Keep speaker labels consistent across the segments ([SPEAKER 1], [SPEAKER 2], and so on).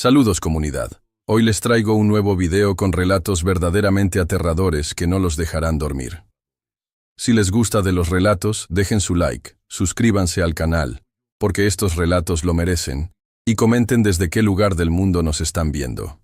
[SPEAKER 1] Saludos, comunidad. Hoy les traigo un nuevo video con relatos verdaderamente aterradores que no los dejarán dormir. Si les gusta de los relatos, dejen su like, suscríbanse al canal, porque estos relatos lo merecen, y comenten desde qué lugar del mundo nos están viendo.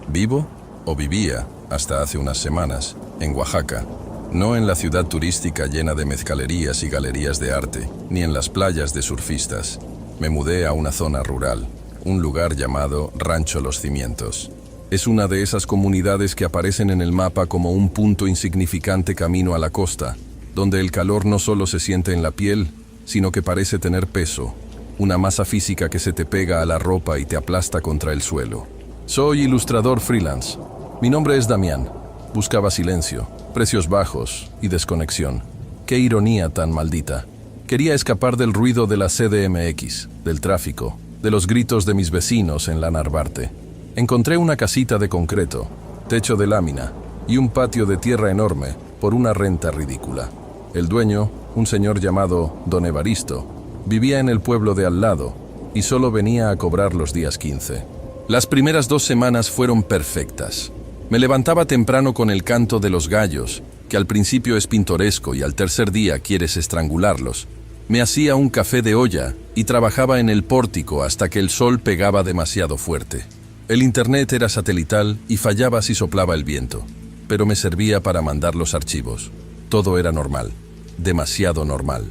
[SPEAKER 1] Vivo, o vivía, hasta hace unas semanas, en Oaxaca. No en la ciudad turística llena de mezcalerías y galerías de arte, ni en las playas de surfistas. Me mudé a una zona rural, un lugar llamado Rancho Los Cimientos. Es una de esas comunidades que aparecen en el mapa como un punto insignificante camino a la costa, donde el calor no solo se siente en la piel, sino que parece tener peso, una masa física que se te pega a la ropa y te aplasta contra el suelo. Soy ilustrador freelance. Mi nombre es Damián. Buscaba silencio, precios bajos y desconexión. Qué ironía tan maldita. Quería escapar del ruido de la CDMX, del tráfico, de los gritos de mis vecinos en la Narvarte. Encontré una casita de concreto, techo de lámina y un patio de tierra enorme por una renta ridícula. El dueño, un señor llamado Don Evaristo, vivía en el pueblo de al lado y solo venía a cobrar los días 15. Las primeras 2 semanas fueron perfectas. Me levantaba temprano con el canto de los gallos, que al principio es pintoresco y al tercer día quieres estrangularlos. Me hacía un café de olla y trabajaba en el pórtico hasta que el sol pegaba demasiado fuerte. El internet era satelital y fallaba si soplaba el viento, pero me servía para mandar los archivos. Todo era normal, demasiado normal.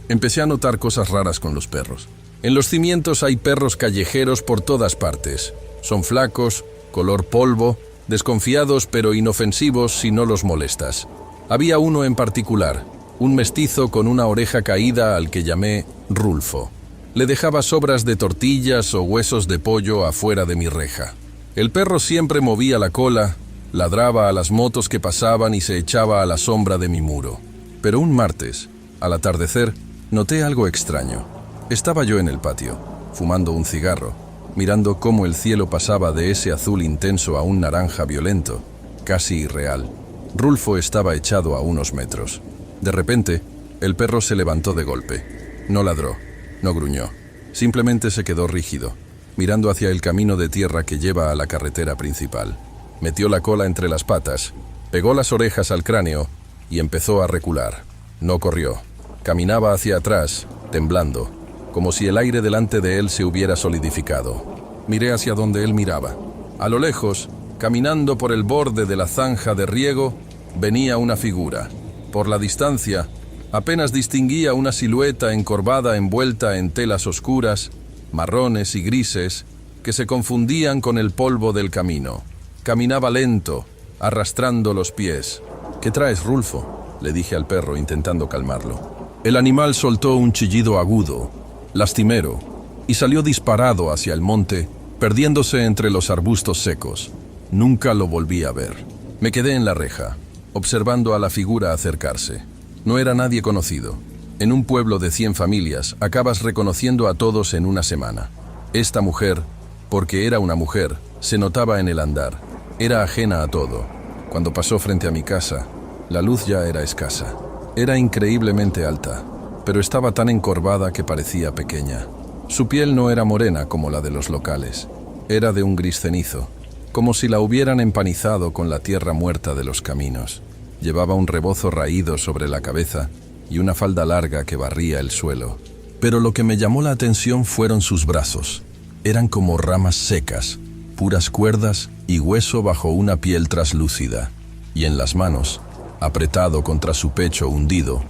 [SPEAKER 1] Empecé a notar cosas raras con los perros. En Los Cimientos hay perros callejeros por todas partes. Son flacos, color polvo, desconfiados pero inofensivos si no los molestas. Había uno en particular, un mestizo con una oreja caída al que llamé Rulfo. Le dejaba sobras de tortillas o huesos de pollo afuera de mi reja. El perro siempre movía la cola, ladraba a las motos que pasaban y se echaba a la sombra de mi muro. Pero un martes, al atardecer, noté algo extraño. Estaba yo en el patio, fumando un cigarro, mirando cómo el cielo pasaba de ese azul intenso a un naranja violento, casi irreal. Rulfo estaba echado a unos metros. De repente, el perro se levantó de golpe. No ladró, no gruñó. Simplemente se quedó rígido, mirando hacia el camino de tierra que lleva a la carretera principal. Metió la cola entre las patas, pegó las orejas al cráneo y empezó a recular. No corrió. Caminaba hacia atrás, temblando, como si el aire delante de él se hubiera solidificado. Miré hacia donde él miraba. A lo lejos, caminando por el borde de la zanja de riego, venía una figura. Por la distancia, apenas distinguía una silueta encorvada envuelta en telas oscuras, marrones y grises, que se confundían con el polvo del camino. Caminaba lento, arrastrando los pies. ¿Qué traes, Rulfo?, le dije al perro intentando calmarlo. El animal soltó un chillido agudo, lastimero, y salió disparado hacia el monte, perdiéndose entre los arbustos secos. Nunca lo volví a ver. Me quedé en la reja, observando a la figura acercarse. No era nadie conocido. En un pueblo de 100 familias, acabas reconociendo a todos en una semana. Esta mujer, porque era una mujer, se notaba en el andar. Era ajena a todo. Cuando pasó frente a mi casa, la luz ya era escasa. Era increíblemente alta, pero estaba tan encorvada que parecía pequeña. Su piel no era morena como la de los locales. Era de un gris cenizo, como si la hubieran empanizado con la tierra muerta de los caminos. Llevaba un rebozo raído sobre la cabeza y una falda larga que barría el suelo. Pero lo que me llamó la atención fueron sus brazos. Eran como ramas secas, puras cuerdas y hueso bajo una piel traslúcida. Y en las manos, apretado contra su pecho hundido,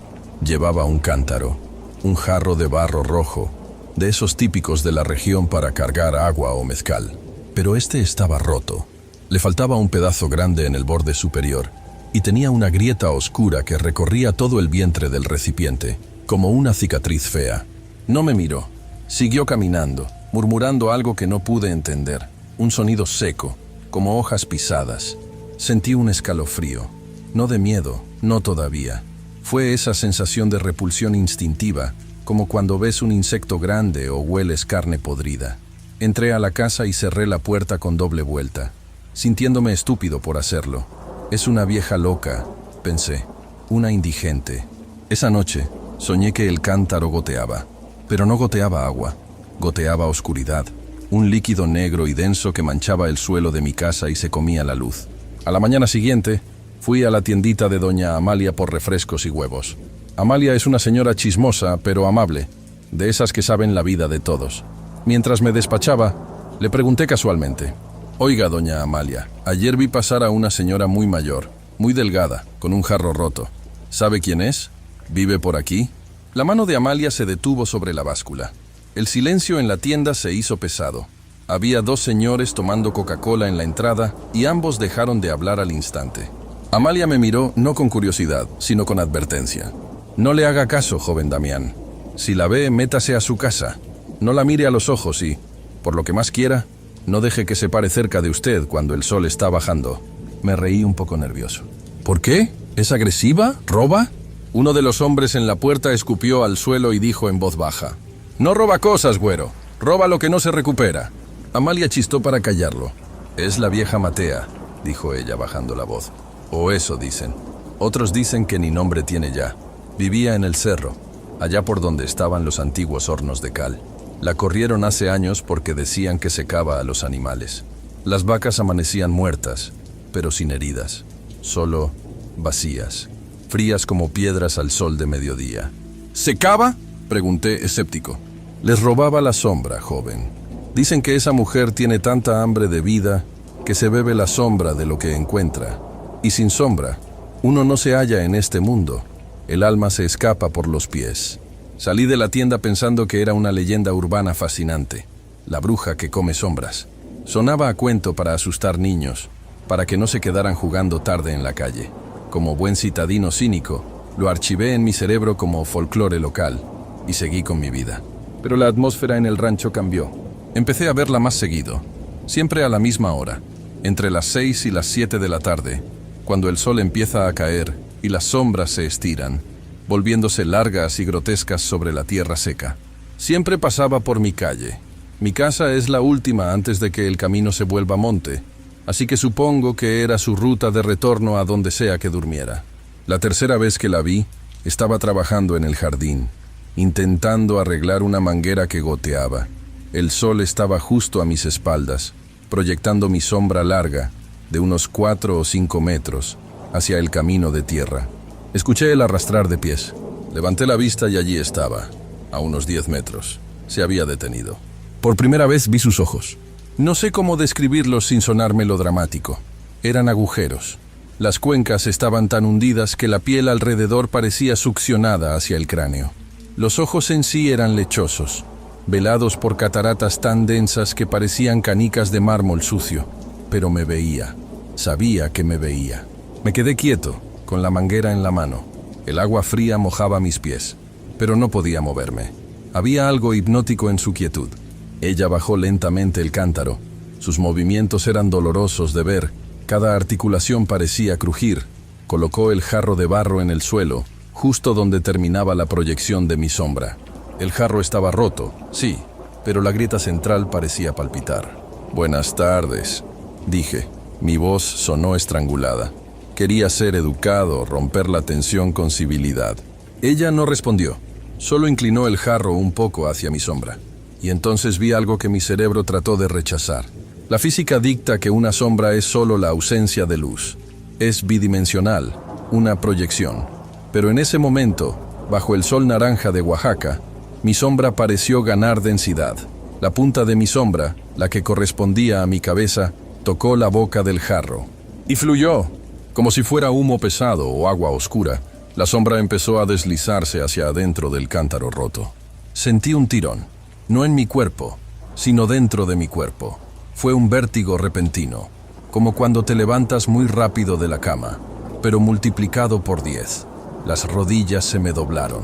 [SPEAKER 1] llevaba un cántaro, un jarro de barro rojo, de esos típicos de la región para cargar agua o mezcal. Pero este estaba roto. Le faltaba un pedazo grande en el borde superior y tenía una grieta oscura que recorría todo el vientre del recipiente, como una cicatriz fea. No me miró. Siguió caminando, murmurando algo que no pude entender. Un sonido seco, como hojas pisadas. Sentí un escalofrío. No de miedo, no todavía. Fue esa sensación de repulsión instintiva, como cuando ves un insecto grande o hueles carne podrida. Entré a la casa y cerré la puerta con doble vuelta, sintiéndome estúpido por hacerlo. Es una vieja loca, pensé, una indigente. Esa noche, Soñé que el cántaro goteaba, pero no goteaba agua, goteaba oscuridad, un líquido negro y denso que manchaba el suelo de mi casa y se comía la luz. A la mañana siguiente, fui a la tiendita de doña Amalia por refrescos y huevos. Amalia es una señora chismosa, pero amable, de esas que saben la vida de todos. Mientras me despachaba, le pregunté casualmente: «Oiga, doña Amalia, ayer vi pasar a una señora muy mayor, muy delgada, con un jarro roto. ¿Sabe quién es? ¿Vive por aquí?». La mano de Amalia se detuvo sobre la báscula. El silencio en la tienda se hizo pesado. Había dos señores tomando Coca-Cola en la entrada y ambos dejaron de hablar al instante. Amalia me miró no con curiosidad, sino con advertencia. «No le haga caso, joven Damián. Si la ve, métase a su casa. No la mire a los ojos y, por lo que más quiera, no deje que se pare cerca de usted cuando el sol está bajando». Me reí un poco nervioso. «¿Por qué? ¿Es agresiva? ¿Roba?». Uno de los hombres en la puerta escupió al suelo y dijo en voz baja: «No roba cosas, güero. Roba lo que no se recupera». Amalia chistó para callarlo. «Es la vieja Matea», dijo ella bajando la voz. «O eso dicen. Otros dicen que ni nombre tiene ya. Vivía en el cerro, allá por donde estaban los antiguos hornos de cal. La corrieron hace años porque decían que secaba a los animales. Las vacas amanecían muertas, pero sin heridas, solo vacías, frías como piedras al sol de mediodía». «¿Secaba?», pregunté escéptico. «Les robaba la sombra, joven. Dicen que esa mujer tiene tanta hambre de vida que se bebe la sombra de lo que encuentra. Y sin sombra, uno no se halla en este mundo. El alma se escapa por los pies». Salí de la tienda pensando que era una leyenda urbana fascinante. La bruja que come sombras. Sonaba a cuento para asustar niños, para que no se quedaran jugando tarde en la calle. Como buen citadino cínico, lo archivé en mi cerebro como folclore local y seguí con mi vida. Pero la atmósfera en el rancho cambió. Empecé a verla más seguido, siempre a la misma hora, entre las 6 y las 7 de la tarde, cuando el sol empieza a caer y las sombras se estiran, volviéndose largas y grotescas sobre la tierra seca. Siempre pasaba por mi calle. Mi casa es la última antes de que el camino se vuelva monte, así que supongo que era su ruta de retorno a donde sea que durmiera. La tercera vez que la vi, estaba trabajando en el jardín, intentando arreglar una manguera que goteaba. El sol estaba justo a mis espaldas, proyectando mi sombra larga, de unos 4 o 5 metros, hacia el camino de tierra. Escuché el arrastrar de pies. Levanté la vista y allí estaba, a unos 10 metros. Se había detenido. Por primera vez vi sus ojos. No sé cómo describirlos sin sonar melodramático. Eran agujeros. Las cuencas estaban tan hundidas que la piel alrededor parecía succionada hacia el cráneo. Los ojos en sí eran lechosos, velados por cataratas tan densas que parecían canicas de mármol sucio. Pero me veía. Sabía que me veía. Me quedé quieto, con la manguera en la mano. El agua fría mojaba mis pies, pero no podía moverme. Había algo hipnótico en su quietud. Ella bajó lentamente el cántaro. Sus movimientos eran dolorosos de ver. Cada articulación parecía crujir. Colocó el jarro de barro en el suelo, justo donde terminaba la proyección de mi sombra. El jarro estaba roto, sí, pero la grieta central parecía palpitar. «Buenas tardes», dije. Mi voz sonó estrangulada. Quería ser educado, romper la tensión con civilidad. Ella no respondió, solo inclinó el jarro un poco hacia mi sombra. Y entonces vi algo que mi cerebro trató de rechazar. La física dicta que una sombra es solo la ausencia de luz. Es bidimensional, una proyección. Pero en ese momento, bajo el sol naranja de Oaxaca, mi sombra pareció ganar densidad. La punta de mi sombra, la que correspondía a mi cabeza, tocó la boca del jarro. Y fluyó. Como si fuera humo pesado o agua oscura, la sombra empezó a deslizarse hacia adentro del cántaro roto. Sentí un tirón, no en mi cuerpo, sino dentro de mi cuerpo. Fue un vértigo repentino, como cuando te levantas muy rápido de la cama, pero multiplicado por 10. Las rodillas se me doblaron.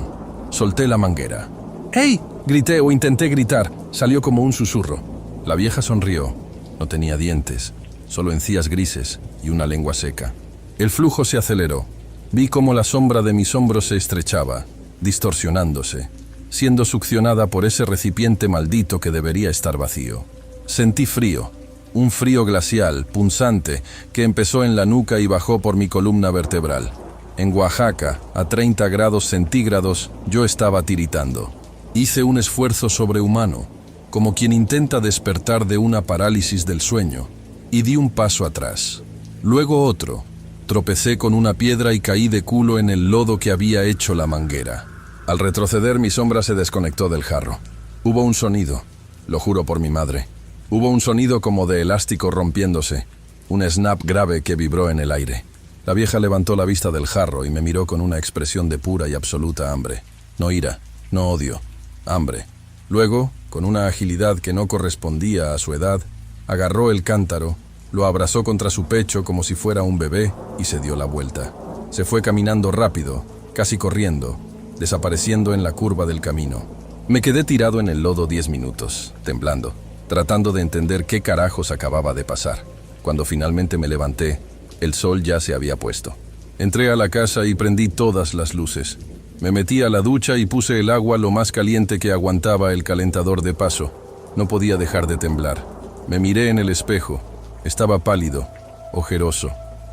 [SPEAKER 1] Solté la manguera. «¡Hey!», grité o intenté gritar. Salió como un susurro. La vieja sonrió. No tenía dientes, solo encías grises y una lengua seca. El flujo se aceleró. Vi cómo la sombra de mis hombros se estrechaba, distorsionándose, siendo succionada por ese recipiente maldito que debería estar vacío. Sentí frío, un frío glacial, punzante, que empezó en la nuca y bajó por mi columna vertebral. En Oaxaca, a 30 grados centígrados, yo estaba tiritando. Hice un esfuerzo sobrehumano, como quien intenta despertar de una parálisis del sueño, y di un paso atrás. Luego otro. Tropecé con una piedra y caí de culo en el lodo que había hecho la manguera. Al retroceder, mi sombra se desconectó del jarro. Hubo un sonido, lo juro por mi madre. Hubo un sonido como de elástico rompiéndose, un snap grave que vibró en el aire. La vieja levantó la vista del jarro y me miró con una expresión de pura y absoluta hambre. No ira, no odio, hambre. Luego, con una agilidad que no correspondía a su edad, agarró el cántaro, lo abrazó contra su pecho como si fuera un bebé y se dio la vuelta. Se fue caminando rápido, casi corriendo, desapareciendo en la curva del camino. Me quedé tirado en el lodo 10 minutos, temblando, tratando de entender qué carajos acababa de pasar. Cuando finalmente me levanté, el sol ya se había puesto. Entré a la casa y prendí todas las luces. Me metí a la ducha y puse el agua lo más caliente que aguantaba el calentador de paso. No podía dejar de temblar. Me miré en el espejo. Estaba pálido, ojeroso,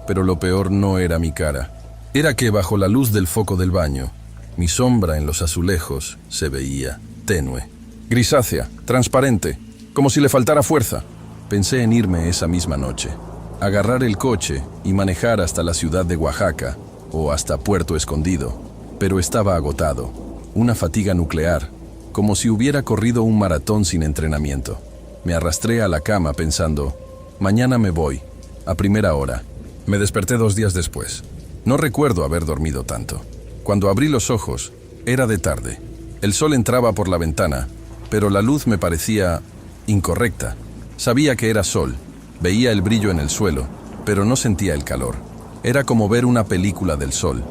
[SPEAKER 1] pero lo peor no era mi cara. Era que bajo la luz del foco del baño, mi sombra en los azulejos se veía tenue, grisácea, transparente, como si le faltara fuerza. Pensé en irme esa misma noche, agarrar el coche y manejar hasta la ciudad de Oaxaca o hasta Puerto Escondido, pero estaba agotado, una fatiga nuclear, como si hubiera corrido un maratón sin entrenamiento. Me arrastré a la cama pensando, mañana me voy, a primera hora. Me desperté 2 días después. No recuerdo haber dormido tanto. Cuando abrí los ojos, era de tarde. El sol entraba por la ventana, pero la luz me parecía incorrecta. Sabía que era sol, veía el brillo en el suelo, pero no sentía el calor. Era como ver una película del sol,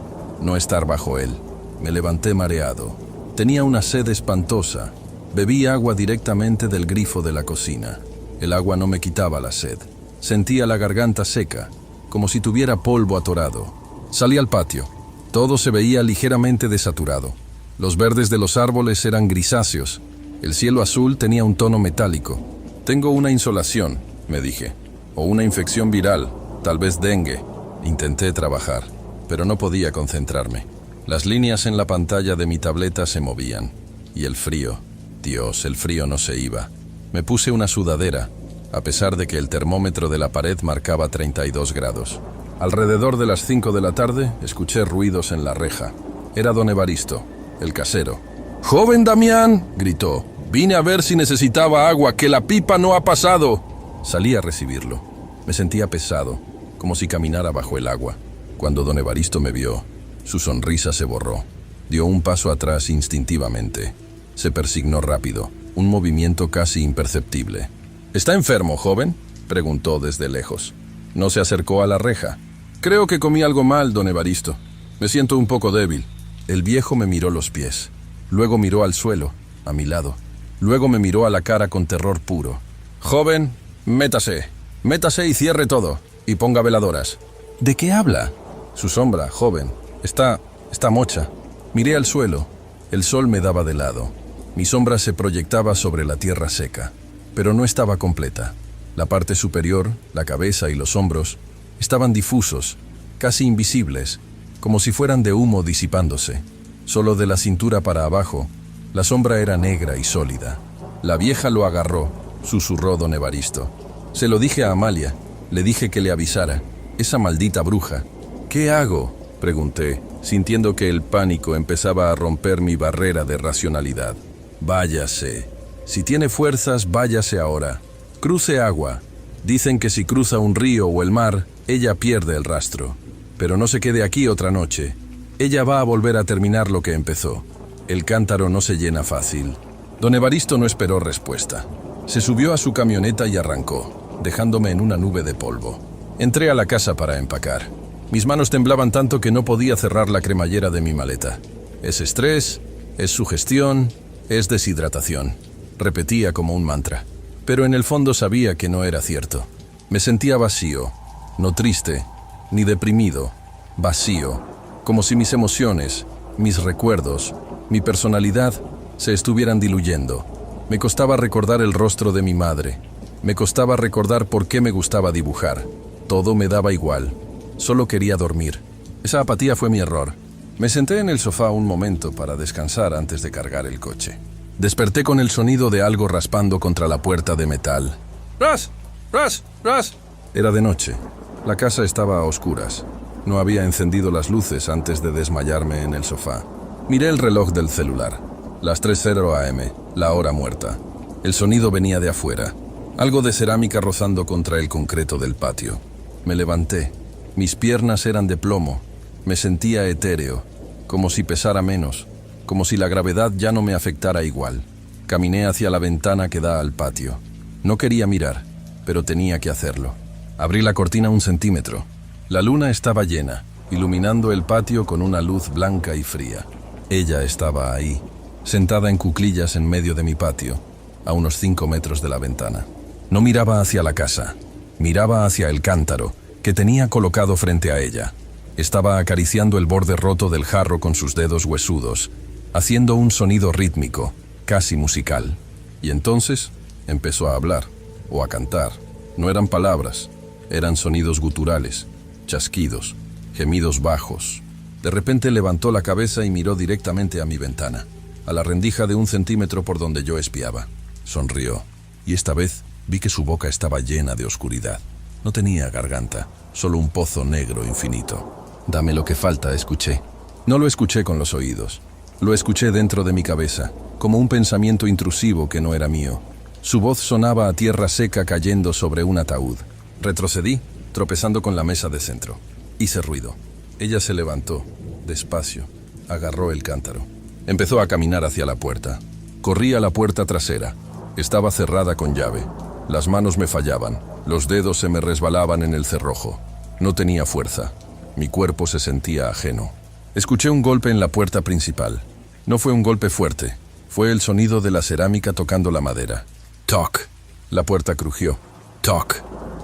[SPEAKER 1] no estar bajo él. Me levanté mareado. Tenía una sed espantosa. Bebí agua directamente del grifo de la cocina. El agua no me quitaba la sed. Sentía la garganta seca, como si tuviera polvo atorado. Salí al patio. Todo se veía ligeramente desaturado. Los verdes de los árboles eran grisáceos. El cielo azul tenía un tono metálico. Tengo una insolación, me dije, o una infección viral, tal vez dengue. Intenté trabajar, pero no podía concentrarme. Las líneas en la pantalla de mi tableta se movían. Y el frío, Dios, el frío no se iba. Me puse una sudadera, a pesar de que el termómetro de la pared marcaba 32 grados. Alrededor de las 5 de la tarde, escuché ruidos en la reja. Era don Evaristo, el casero. «¡Joven Damián!», gritó. «Vine a ver si necesitaba agua, que la pipa no ha pasado». Salí a recibirlo. Me sentía pesado, como si caminara bajo el agua. Cuando don Evaristo me vio, su sonrisa se borró. Dio un paso atrás instintivamente. Se persignó rápido, un movimiento casi imperceptible. «¿Está enfermo, joven?», preguntó desde lejos. No se acercó a la reja. «Creo que comí algo mal, don Evaristo. Me siento un poco débil». El viejo me miró los pies. Luego miró al suelo, a mi lado. Luego me miró a la cara con terror puro. «Joven, métase. Métase y cierre todo. Y ponga veladoras». «¿De qué habla?». «Su sombra, joven. Está mocha». Miré al suelo. El sol me daba de lado. Mi sombra se proyectaba sobre la tierra seca, pero no estaba completa. La parte superior, la cabeza y los hombros, estaban difusos, casi invisibles, como si fueran de humo disipándose. Solo de la cintura para abajo, la sombra era negra y sólida. La vieja lo agarró, susurró don Evaristo. Se lo dije a Amalia, le dije que le avisara. Esa maldita bruja. «¿Qué hago?», pregunté, sintiendo que el pánico empezaba a romper mi barrera de racionalidad. «Váyase. Si tiene fuerzas, váyase ahora. Cruce agua. Dicen que si cruza un río o el mar, ella pierde el rastro. Pero no se quede aquí otra noche. Ella va a volver a terminar lo que empezó. El cántaro no se llena fácil». Don Evaristo no esperó respuesta. Se subió a su camioneta y arrancó, dejándome en una nube de polvo. Entré a la casa para empacar. Mis manos temblaban tanto que no podía cerrar la cremallera de mi maleta. «Es estrés, es sugestión, es deshidratación», repetía como un mantra. Pero en el fondo sabía que no era cierto. Me sentía vacío, no triste, ni deprimido, vacío, como si mis emociones, mis recuerdos, mi personalidad se estuvieran diluyendo. Me costaba recordar el rostro de mi madre. Me costaba recordar por qué me gustaba dibujar. Todo me daba igual. Solo quería dormir. Esa apatía fue mi error. Me senté en el sofá un momento para descansar antes de cargar el coche. Desperté con el sonido de algo raspando contra la puerta de metal. ¡Ras! ¡Ras! ¡Ras! Era de noche. La casa estaba a oscuras. No había encendido las luces antes de desmayarme en el sofá. Miré el reloj del celular. Las 3:00 am, la hora muerta. El sonido venía de afuera. Algo de cerámica rozando contra el concreto del patio. Me levanté. Mis piernas eran de plomo. Me sentía etéreo, como si pesara menos, como si la gravedad ya no me afectara igual. Caminé hacia la ventana que da al patio. No quería mirar, pero tenía que hacerlo. Abrí la cortina 1 centímetro. La luna estaba llena, iluminando el patio con una luz blanca y fría. Ella estaba ahí, sentada en cuclillas en medio de mi patio, a unos 5 metros de la ventana. No miraba hacia la casa, miraba hacia el cántaro que tenía colocado frente a ella. Estaba acariciando el borde roto del jarro con sus dedos huesudos, haciendo un sonido rítmico, casi musical. Y entonces empezó a hablar, o a cantar. No eran palabras, eran sonidos guturales, chasquidos, gemidos bajos. De repente levantó la cabeza y miró directamente a mi ventana, a la rendija de 1 centímetro por donde yo espiaba. Sonrió, y esta vez vi que su boca estaba llena de oscuridad. No tenía garganta, solo un pozo negro infinito. «Dame lo que falta», escuché. No lo escuché con los oídos. Lo escuché dentro de mi cabeza, como un pensamiento intrusivo que no era mío. Su voz sonaba a tierra seca cayendo sobre un ataúd. Retrocedí, tropezando con la mesa de centro. Hice ruido. Ella se levantó, despacio, agarró el cántaro. Empezó a caminar hacia la puerta. Corrí a la puerta trasera. Estaba cerrada con llave. Las manos me fallaban. Los dedos se me resbalaban en el cerrojo. No tenía fuerza. Mi cuerpo se sentía ajeno. Escuché un golpe en la puerta principal. No fue un golpe fuerte. Fue el sonido de la cerámica tocando la madera. ¡Toc! La puerta crujió. ¡Toc!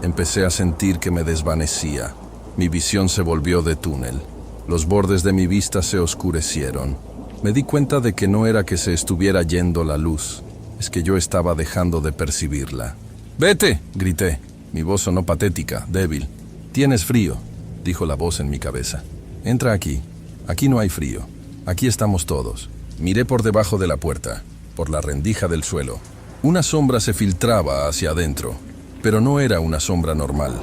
[SPEAKER 1] Empecé a sentir que me desvanecía. Mi visión se volvió de túnel. Los bordes de mi vista se oscurecieron. Me di cuenta de que no era que se estuviera yendo la luz. Es que yo estaba dejando de percibirla. ¡Vete!, grité. Mi voz sonó patética, débil. «Tienes frío», dijo la voz en mi cabeza. «Entra aquí. Aquí no hay frío. Aquí estamos todos». Miré por debajo de la puerta, por la rendija del suelo. Una sombra se filtraba hacia adentro, pero no era una sombra normal.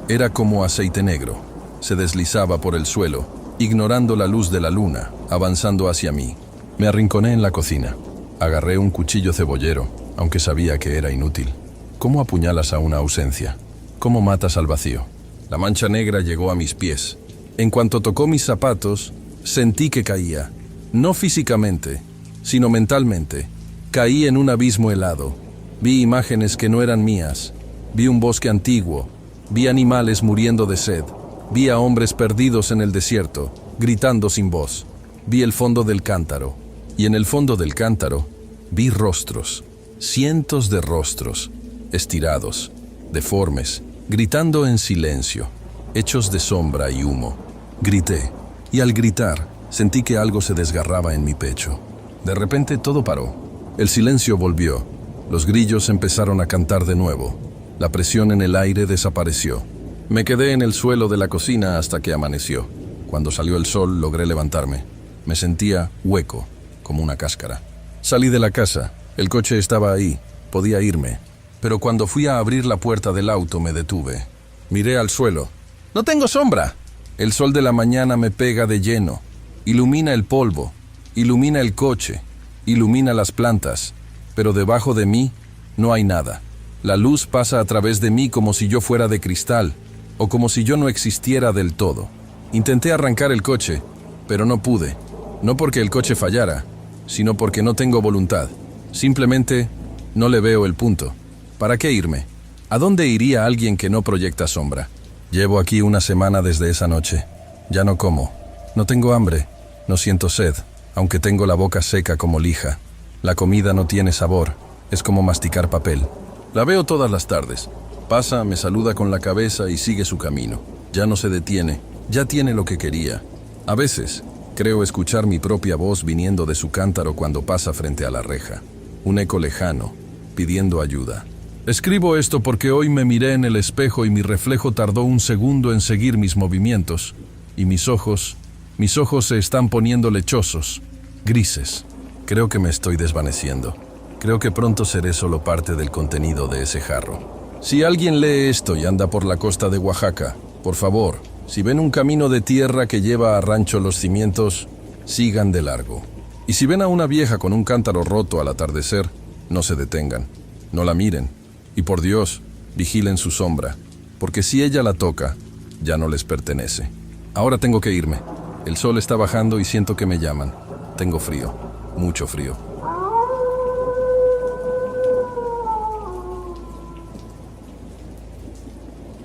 [SPEAKER 1] Era como aceite negro. Se deslizaba por el suelo, ignorando la luz de la luna, avanzando hacia mí. Me arrinconé en la cocina. Agarré un cuchillo cebollero, aunque sabía que era inútil. ¿Cómo apuñalas a una ausencia? ¿Cómo matas al vacío? La mancha negra llegó a mis pies. En cuanto tocó mis zapatos, sentí que caía. No físicamente, sino mentalmente. Caí en un abismo helado. Vi imágenes que no eran mías. Vi un bosque antiguo. Vi animales muriendo de sed. Vi a hombres perdidos en el desierto, gritando sin voz. Vi el fondo del cántaro. Y en el fondo del cántaro, vi rostros. Cientos de rostros, estirados, deformes, gritando en silencio, hechos de sombra y humo. Grité, y al gritar, sentí que algo se desgarraba en mi pecho. De repente todo paró. El silencio volvió. Los grillos empezaron a cantar de nuevo. La presión en el aire desapareció. Me quedé en el suelo de la cocina hasta que amaneció. Cuando salió el sol, logré levantarme. Me sentía hueco, como una cáscara. Salí de la casa. El coche estaba ahí. Podía irme. Pero cuando fui a abrir la puerta del auto me detuve. Miré al suelo. ¡No tengo sombra! El sol de la mañana me pega de lleno. Ilumina el polvo. Ilumina el coche. Ilumina las plantas. Pero debajo de mí no hay nada. La luz pasa a través de mí como si yo fuera de cristal, o como si yo no existiera del todo. Intenté arrancar el coche, pero no pude. No porque el coche fallara, sino porque no tengo voluntad. Simplemente no le veo el punto. ¿Para qué irme? ¿A dónde iría alguien que no proyecta sombra? Llevo aquí 1 semana desde esa noche. Ya no como. No tengo hambre. No siento sed, aunque tengo la boca seca como lija. La comida no tiene sabor. Es como masticar papel. La veo todas las tardes. Pasa, me saluda con la cabeza y sigue su camino. Ya no se detiene. Ya tiene lo que quería. A veces, creo escuchar mi propia voz viniendo de su cántaro cuando pasa frente a la reja. Un eco lejano, pidiendo ayuda. Escribo esto porque hoy me miré en el espejo y mi reflejo tardó 1 segundo en seguir mis movimientos, y mis ojos Mis ojos se están poniendo lechosos, grises. Creo que me estoy desvaneciendo. Creo que pronto seré solo parte del contenido de ese jarro. Si alguien lee esto y anda por la costa de Oaxaca, por favor, si ven un camino de tierra que lleva a Rancho Los Cimientos, sigan de largo. Y si ven a una vieja con un cántaro roto al atardecer, no se detengan, no la miren. Y por Dios, vigilen su sombra, porque si ella la toca, ya no les pertenece. Ahora tengo que irme. El sol está bajando y siento que me llaman. Tengo frío, mucho frío.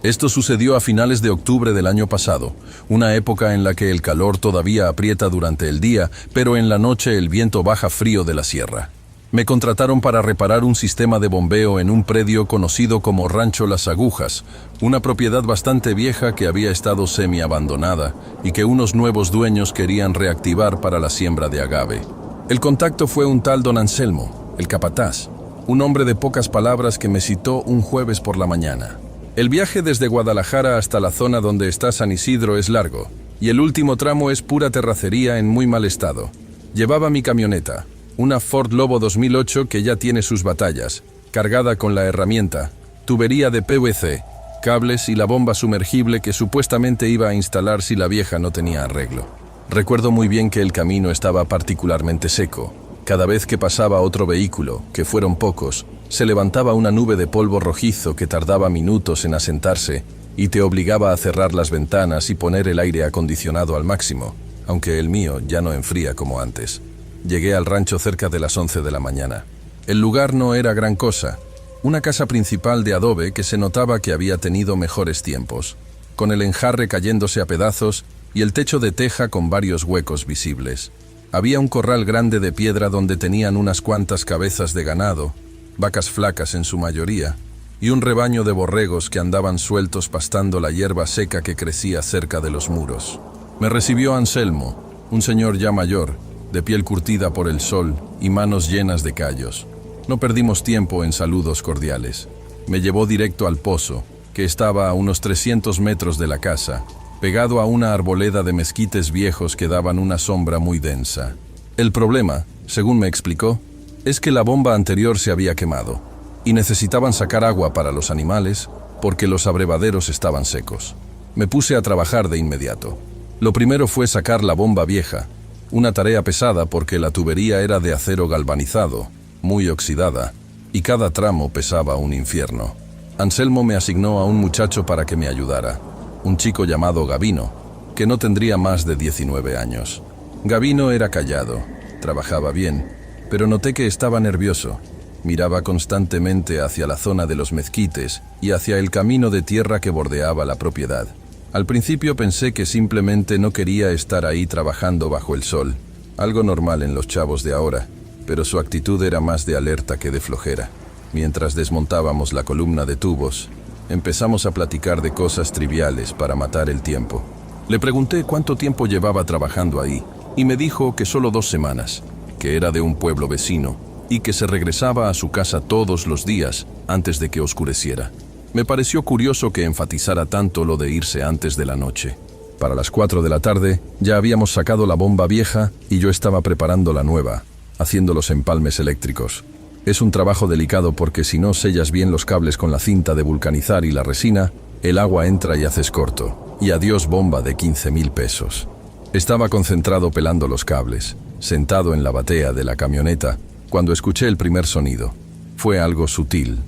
[SPEAKER 1] Esto sucedió a finales de octubre del año pasado, una época en la que el calor todavía aprieta durante el día, pero en la noche el viento baja frío de la sierra. Me contrataron para reparar un sistema de bombeo en un predio conocido como Rancho Las Agujas, una propiedad bastante vieja que había estado semi-abandonada y que unos nuevos dueños querían reactivar para la siembra de agave. El contacto fue un tal don Anselmo, el capataz, un hombre de pocas palabras que me citó un jueves por la mañana. El viaje desde Guadalajara hasta la zona donde está San Isidro es largo, y el último tramo es pura terracería en muy mal estado. Llevaba mi camioneta, una Ford Lobo 2008 que ya tiene sus batallas, cargada con la herramienta, tubería de PVC, cables y la bomba sumergible que supuestamente iba a instalar si la vieja no tenía arreglo. Recuerdo muy bien que el camino estaba particularmente seco. Cada vez que pasaba otro vehículo, que fueron pocos, se levantaba una nube de polvo rojizo que tardaba minutos en asentarse y te obligaba a cerrar las ventanas y poner el aire acondicionado al máximo, aunque el mío ya no enfría como antes. Llegué al rancho cerca de las 11 de la mañana. El lugar no era gran cosa, una casa principal de adobe que se notaba que había tenido mejores tiempos, con el enjarre cayéndose a pedazos y el techo de teja con varios huecos visibles. Había un corral grande de piedra donde tenían unas cuantas cabezas de ganado, vacas flacas en su mayoría, y un rebaño de borregos que andaban sueltos pastando la hierba seca que crecía cerca de los muros. Me recibió Anselmo, un señor ya mayor, de piel curtida por el sol y manos llenas de callos. No perdimos tiempo en saludos cordiales. Me llevó directo al pozo, que estaba a unos 300 metros de la casa, pegado a una arboleda de mezquites viejos que daban una sombra muy densa. El problema, según me explicó, es que la bomba anterior se había quemado y necesitaban sacar agua para los animales porque los abrevaderos estaban secos. Me puse a trabajar de inmediato. Lo primero fue sacar la bomba vieja, una tarea pesada porque la tubería era de acero galvanizado, muy oxidada, y cada tramo pesaba un infierno. Anselmo me asignó a un muchacho para que me ayudara, un chico llamado Gavino, que no tendría más de 19 años. Gavino era callado, trabajaba bien, pero noté que estaba nervioso. Miraba constantemente hacia la zona de los mezquites y hacia el camino de tierra que bordeaba la propiedad. Al principio pensé que simplemente no quería estar ahí trabajando bajo el sol, algo normal en los chavos de ahora, pero su actitud era más de alerta que de flojera. Mientras desmontábamos la columna de tubos, empezamos a platicar de cosas triviales para matar el tiempo. Le pregunté cuánto tiempo llevaba trabajando ahí, y me dijo que solo 2 semanas, que era de un pueblo vecino, y que se regresaba a su casa todos los días antes de que oscureciera. Me pareció curioso que enfatizara tanto lo de irse antes de la noche. Para las 4 de la tarde ya habíamos sacado la bomba vieja y yo estaba preparando la nueva, haciendo los empalmes eléctricos. Es un trabajo delicado porque si no sellas bien los cables con la cinta de vulcanizar y la resina, el agua entra y haces corto. Y adiós bomba de 15.000 pesos. Estaba concentrado pelando los cables, sentado en la batea de la camioneta, cuando escuché el primer sonido. Fue algo sutil,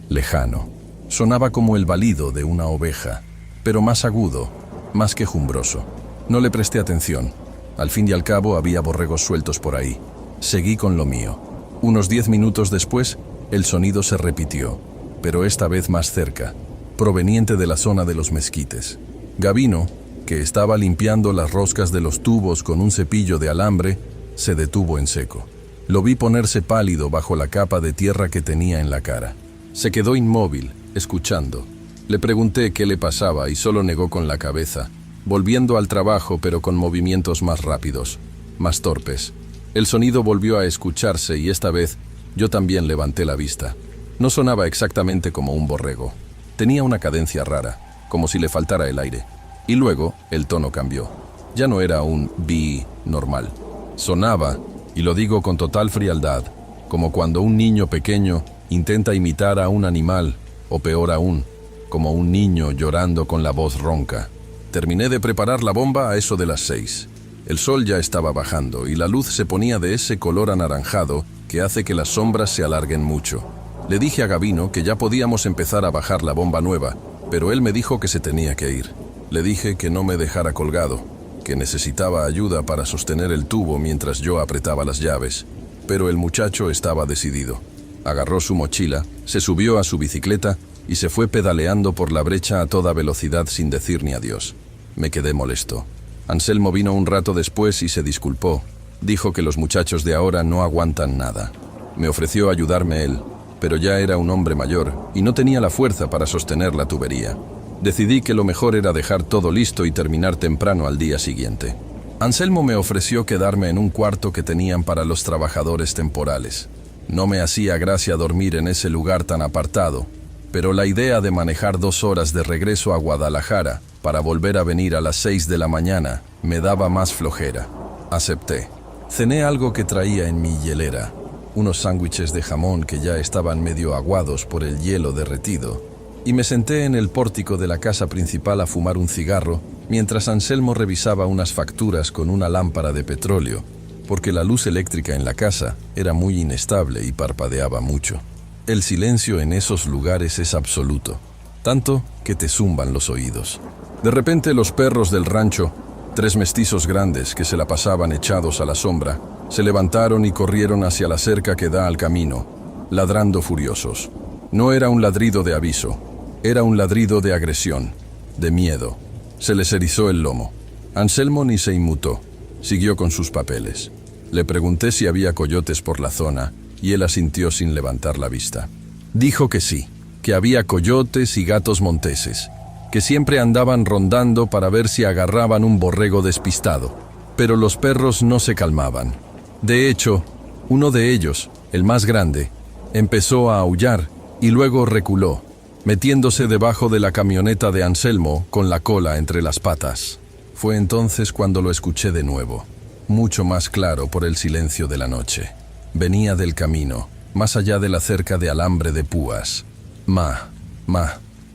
[SPEAKER 1] lejano. Sonaba como el balido de una oveja, pero más agudo, más quejumbroso. No le presté atención. Al fin y al cabo había borregos sueltos por ahí. Seguí con lo mío. Unos 10 minutos después, el sonido se repitió, pero esta vez más cerca, proveniente de la zona de los mezquites. Gavino, que estaba limpiando las roscas de los tubos con un cepillo de alambre, se detuvo en seco. Lo vi ponerse pálido bajo la capa de tierra que tenía en la cara. Se quedó inmóvil, escuchando. Le pregunté qué le pasaba y solo negó con la cabeza, volviendo al trabajo pero con movimientos más rápidos, más torpes. El sonido volvió a escucharse y esta vez yo también levanté la vista. No sonaba exactamente como un borrego. Tenía una cadencia rara, como si le faltara el aire. Y luego el tono cambió. Ya no era un bi normal. Sonaba, y lo digo con total frialdad, como cuando un niño pequeño intenta imitar a un animal, o peor aún, como un niño llorando con la voz ronca. Terminé de preparar la bomba a eso de las 6. El sol ya estaba bajando y la luz se ponía de ese color anaranjado que hace que las sombras se alarguen mucho. Le dije a Gavino que ya podíamos empezar a bajar la bomba nueva, pero él me dijo que se tenía que ir. Le dije que no me dejara colgado, que necesitaba ayuda para sostener el tubo mientras yo apretaba las llaves, pero el muchacho estaba decidido. Agarró su mochila, se subió a su bicicleta y se fue pedaleando por la brecha a toda velocidad sin decir ni adiós. Me quedé molesto. Anselmo vino un rato después y se disculpó. Dijo que los muchachos de ahora no aguantan nada. Me ofreció ayudarme él, pero ya era un hombre mayor y no tenía la fuerza para sostener la tubería. Decidí que lo mejor era dejar todo listo y terminar temprano al día siguiente. Anselmo me ofreció quedarme en un cuarto que tenían para los trabajadores temporales. No me hacía gracia dormir en ese lugar tan apartado, pero la idea de manejar 2 horas de regreso a Guadalajara para volver a venir a las 6 de la mañana me daba más flojera. Acepté. Cené algo que traía en mi hielera, unos sándwiches de jamón que ya estaban medio aguados por el hielo derretido, y me senté en el pórtico de la casa principal a fumar un cigarro mientras Anselmo revisaba unas facturas con una lámpara de petróleo, porque la luz eléctrica en la casa era muy inestable y parpadeaba mucho. El silencio en esos lugares es absoluto, tanto que te zumban los oídos. De repente los perros del rancho, 3 mestizos grandes que se la pasaban echados a la sombra, se levantaron y corrieron hacia la cerca que da al camino, ladrando furiosos. No era un ladrido de aviso, era un ladrido de agresión, de miedo. Se les erizó el lomo. Anselmo ni se inmutó, siguió con sus papeles. Le pregunté si había coyotes por la zona, y él asintió sin levantar la vista. Dijo que sí, que había coyotes y gatos monteses, que siempre andaban rondando para ver si agarraban un borrego despistado, pero los perros no se calmaban. De hecho, uno de ellos, el más grande, empezó a aullar y luego reculó, metiéndose debajo de la camioneta de Anselmo con la cola entre las patas. Fue entonces cuando lo escuché de nuevo, mucho más claro por el silencio de la noche. Venía del camino, más allá de la cerca de alambre de púas. Ma,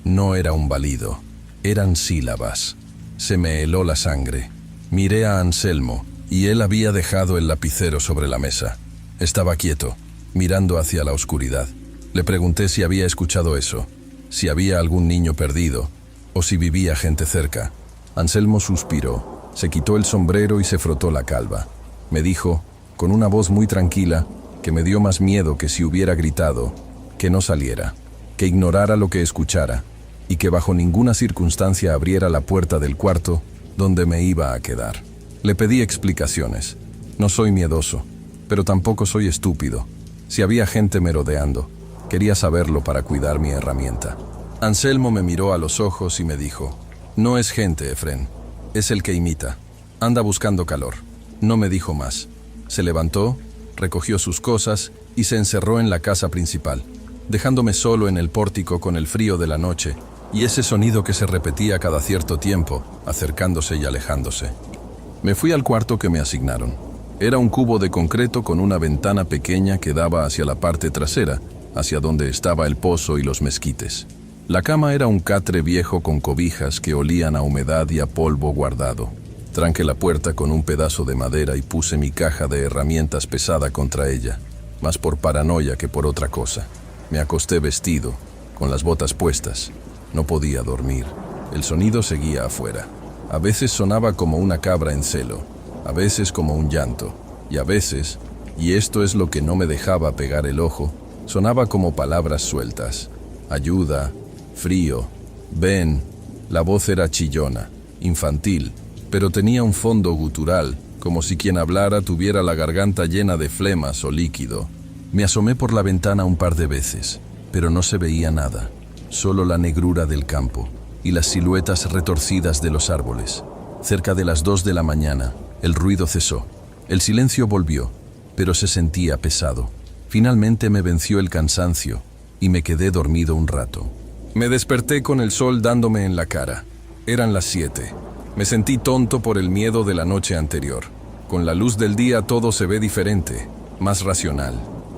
[SPEAKER 1] no era un balido, eran sílabas. Se me heló la sangre. Miré a Anselmo, y él había dejado el lapicero sobre la mesa. Estaba quieto, mirando hacia la oscuridad. Le pregunté si había escuchado eso, si había algún niño perdido, o si vivía gente cerca. Anselmo suspiró, se quitó el sombrero y se frotó la calva. Me dijo, con una voz muy tranquila, que me dio más miedo que si hubiera gritado, que no saliera, que ignorara lo que escuchara, y que bajo ninguna circunstancia abriera la puerta del cuarto donde me iba a quedar. Le pedí explicaciones. No soy miedoso, pero tampoco soy estúpido. Si había gente merodeando, quería saberlo para cuidar mi herramienta. Anselmo me miró a los ojos y me dijo, no es gente, Efrén, es el que imita. Anda buscando calor. No me dijo más. Se levantó, recogió sus cosas y se encerró en la casa principal, dejándome solo en el pórtico con el frío de la noche y ese sonido que se repetía cada cierto tiempo, acercándose y alejándose. Me fui al cuarto que me asignaron. Era un cubo de concreto con una ventana pequeña que daba hacia la parte trasera, hacia donde estaba el pozo y los mezquites. La cama era un catre viejo con cobijas que olían a humedad y a polvo guardado. Tranqué la puerta con un pedazo de madera y puse mi caja de herramientas pesada contra ella, más por paranoia que por otra cosa. Me acosté vestido, con las botas puestas. No podía dormir. El sonido seguía afuera. A veces sonaba como una cabra en celo, a veces como un llanto, y a veces, y esto es lo que no me dejaba pegar el ojo, sonaba como palabras sueltas. Ayuda, frío, ven. La voz era chillona, infantil, pero tenía un fondo gutural, como si quien hablara tuviera la garganta llena de flemas o líquido. Me asomé por la ventana un par de veces, pero no se veía nada, solo la negrura del campo y las siluetas retorcidas de los árboles. Cerca de las 2 de la mañana, el ruido cesó. El silencio volvió, pero se sentía pesado. Finalmente me venció el cansancio y me quedé dormido un rato. Me desperté con el sol dándome en la cara. Eran las 7. Me sentí tonto por el miedo de la noche anterior. Con la luz del día todo se ve diferente, más racional.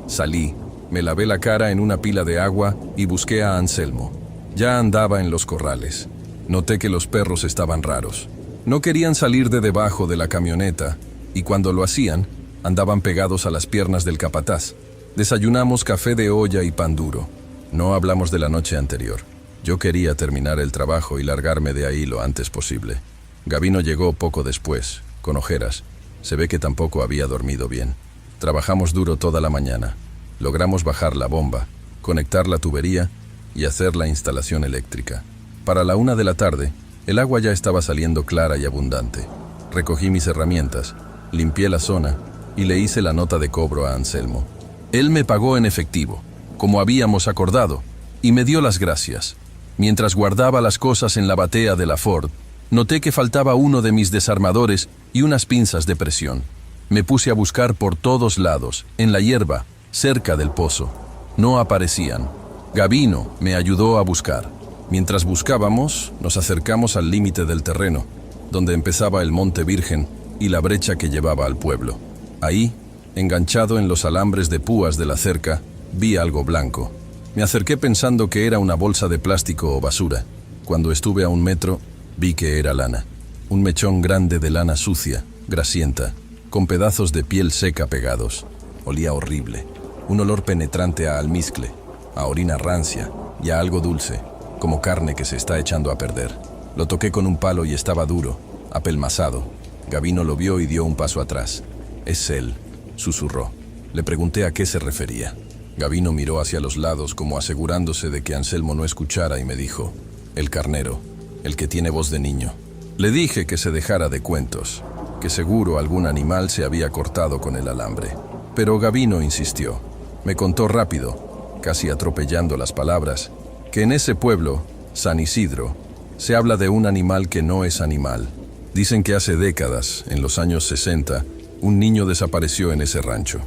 [SPEAKER 1] Salí, me lavé la cara en una pila de agua y busqué a Anselmo. Ya andaba en los corrales. Noté que los perros estaban raros. No querían salir de debajo de la camioneta y cuando lo hacían, andaban pegados a las piernas del capataz. Desayunamos café de olla y pan duro. No hablamos de la noche anterior. Yo quería terminar el trabajo y largarme de ahí lo antes posible. Gabino llegó poco después, con ojeras. Se ve que tampoco había dormido bien. Trabajamos duro toda la mañana. Logramos bajar la bomba, conectar la tubería y hacer la instalación eléctrica. Para la 1 de la tarde, el agua ya estaba saliendo clara y abundante. Recogí mis herramientas, limpié la zona y le hice la nota de cobro a Anselmo. Él me pagó en efectivo, como habíamos acordado, y me dio las gracias. Mientras guardaba las cosas en la batea de la Ford, noté que faltaba uno de mis desarmadores y unas pinzas de presión. Me puse a buscar por todos lados, en la hierba, cerca del pozo. No aparecían. Gabino me ayudó a buscar. Mientras buscábamos, nos acercamos al límite del terreno, donde empezaba el Monte Virgen y la brecha que llevaba al pueblo. Ahí, enganchado en los alambres de púas de la cerca, vi algo blanco. Me acerqué pensando que era una bolsa de plástico o basura. Cuando estuve a 1 metro, vi que era lana. Un mechón grande de lana sucia, grasienta, con pedazos de piel seca pegados. Olía horrible. Un olor penetrante a almizcle, a orina rancia y a algo dulce, como carne que se está echando a perder. Lo toqué con un palo y estaba duro, apelmazado. Gabino lo vio y dio un paso atrás. «Es él», susurró. Le pregunté a qué se refería. Gabino miró hacia los lados como asegurándose de que Anselmo no escuchara y me dijo: «El carnero, el que tiene voz de niño». Le dije que se dejara de cuentos, que seguro algún animal se había cortado con el alambre. Pero Gabino insistió. Me contó rápido, casi atropellando las palabras, que en ese pueblo, San Isidro, se habla de un animal que no es animal. Dicen que hace décadas, en los años 60, un niño desapareció en ese rancho.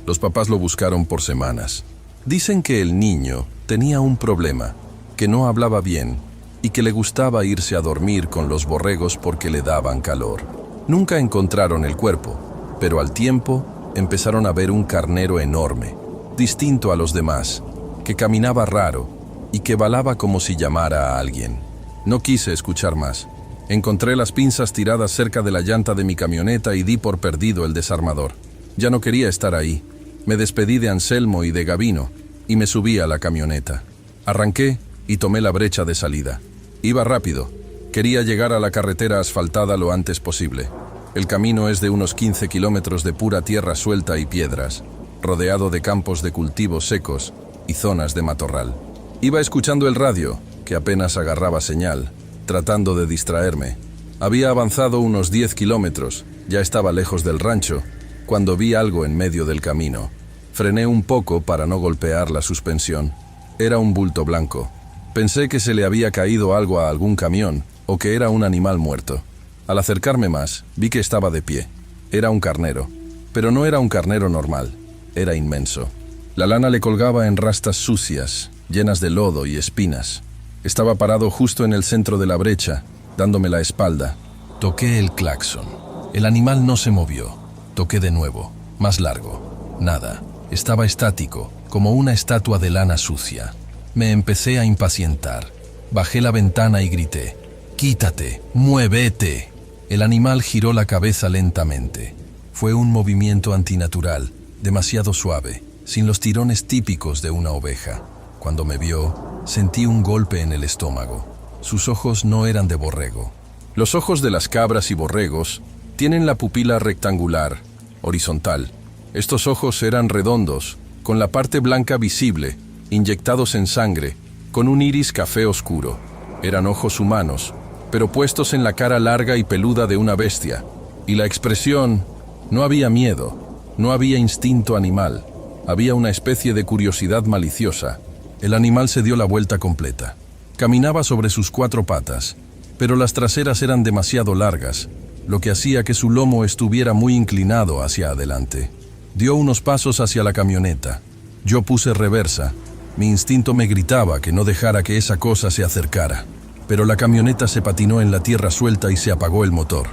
[SPEAKER 1] Los papás lo buscaron por semanas. Dicen que el niño tenía un problema, que no hablaba bien y que le gustaba irse a dormir con los borregos porque le daban calor. Nunca encontraron el cuerpo, pero al tiempo empezaron a ver un carnero enorme, distinto a los demás, que caminaba raro y que balaba como si llamara a alguien. No quise escuchar más. Encontré las pinzas tiradas cerca de la llanta de mi camioneta y di por perdido el desarmador. Ya no quería estar ahí. Me despedí de Anselmo y de Gabino y me subí a la camioneta. Arranqué y tomé la brecha de salida. Iba rápido. Quería llegar a la carretera asfaltada lo antes posible. El camino es de unos 15 kilómetros de pura tierra suelta y piedras, rodeado de campos de cultivos secos y zonas de matorral. Iba escuchando el radio, que apenas agarraba señal, tratando de distraerme. Había avanzado unos 10 kilómetros, ya estaba lejos del rancho, cuando vi algo en medio del camino. Frené un poco para no golpear la suspensión. Era un bulto blanco. Pensé que se le había caído algo a algún camión o que era un animal muerto. Al acercarme más, vi que estaba de pie. Era un carnero, pero no era un carnero normal. Era inmenso. La lana le colgaba en rastas sucias, llenas de lodo y espinas. Estaba parado justo en el centro de la brecha, dándome la espalda. Toqué el claxon. El animal no se movió. Toqué de nuevo, más largo. Nada. Estaba estático, como una estatua de lana sucia. Me empecé a impacientar. Bajé la ventana y grité: «¡Quítate! ¡Muévete!». El animal giró la cabeza lentamente. Fue un movimiento antinatural, demasiado suave, sin los tirones típicos de una oveja. Cuando me vio, sentí un golpe en el estómago. Sus ojos no eran de borrego. Los ojos de las cabras y borregos tienen la pupila rectangular, horizontal. Estos ojos eran redondos, con la parte blanca visible, inyectados en sangre, con un iris café oscuro. Eran ojos humanos, pero puestos en la cara larga y peluda de una bestia. Y la expresión: no había miedo, no había instinto animal, había una especie de curiosidad maliciosa. El animal se dio la vuelta completa. Caminaba sobre sus 4 patas, pero las traseras eran demasiado largas, lo que hacía que su lomo estuviera muy inclinado hacia adelante. Dio unos pasos hacia la camioneta. Yo puse reversa. Mi instinto me gritaba que no dejara que esa cosa se acercara. pero la camioneta se patinó en la tierra suelta y se apagó el motor.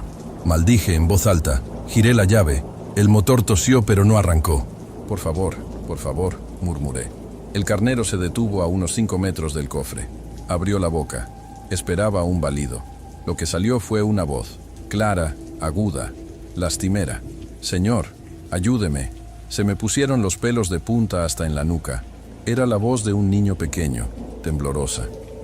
[SPEAKER 1] Maldije en voz alta, giré la llave, el motor tosió pero no arrancó. Por favor, murmuré. El carnero se detuvo a unos 5 metros del cofre. Abrió la boca. Esperaba un balido. Lo que salió fue una voz, clara, aguda, lastimera. Señor, ayúdeme. Se me pusieron los pelos de punta hasta en la nuca. Era la voz de un niño pequeño, temblorosa,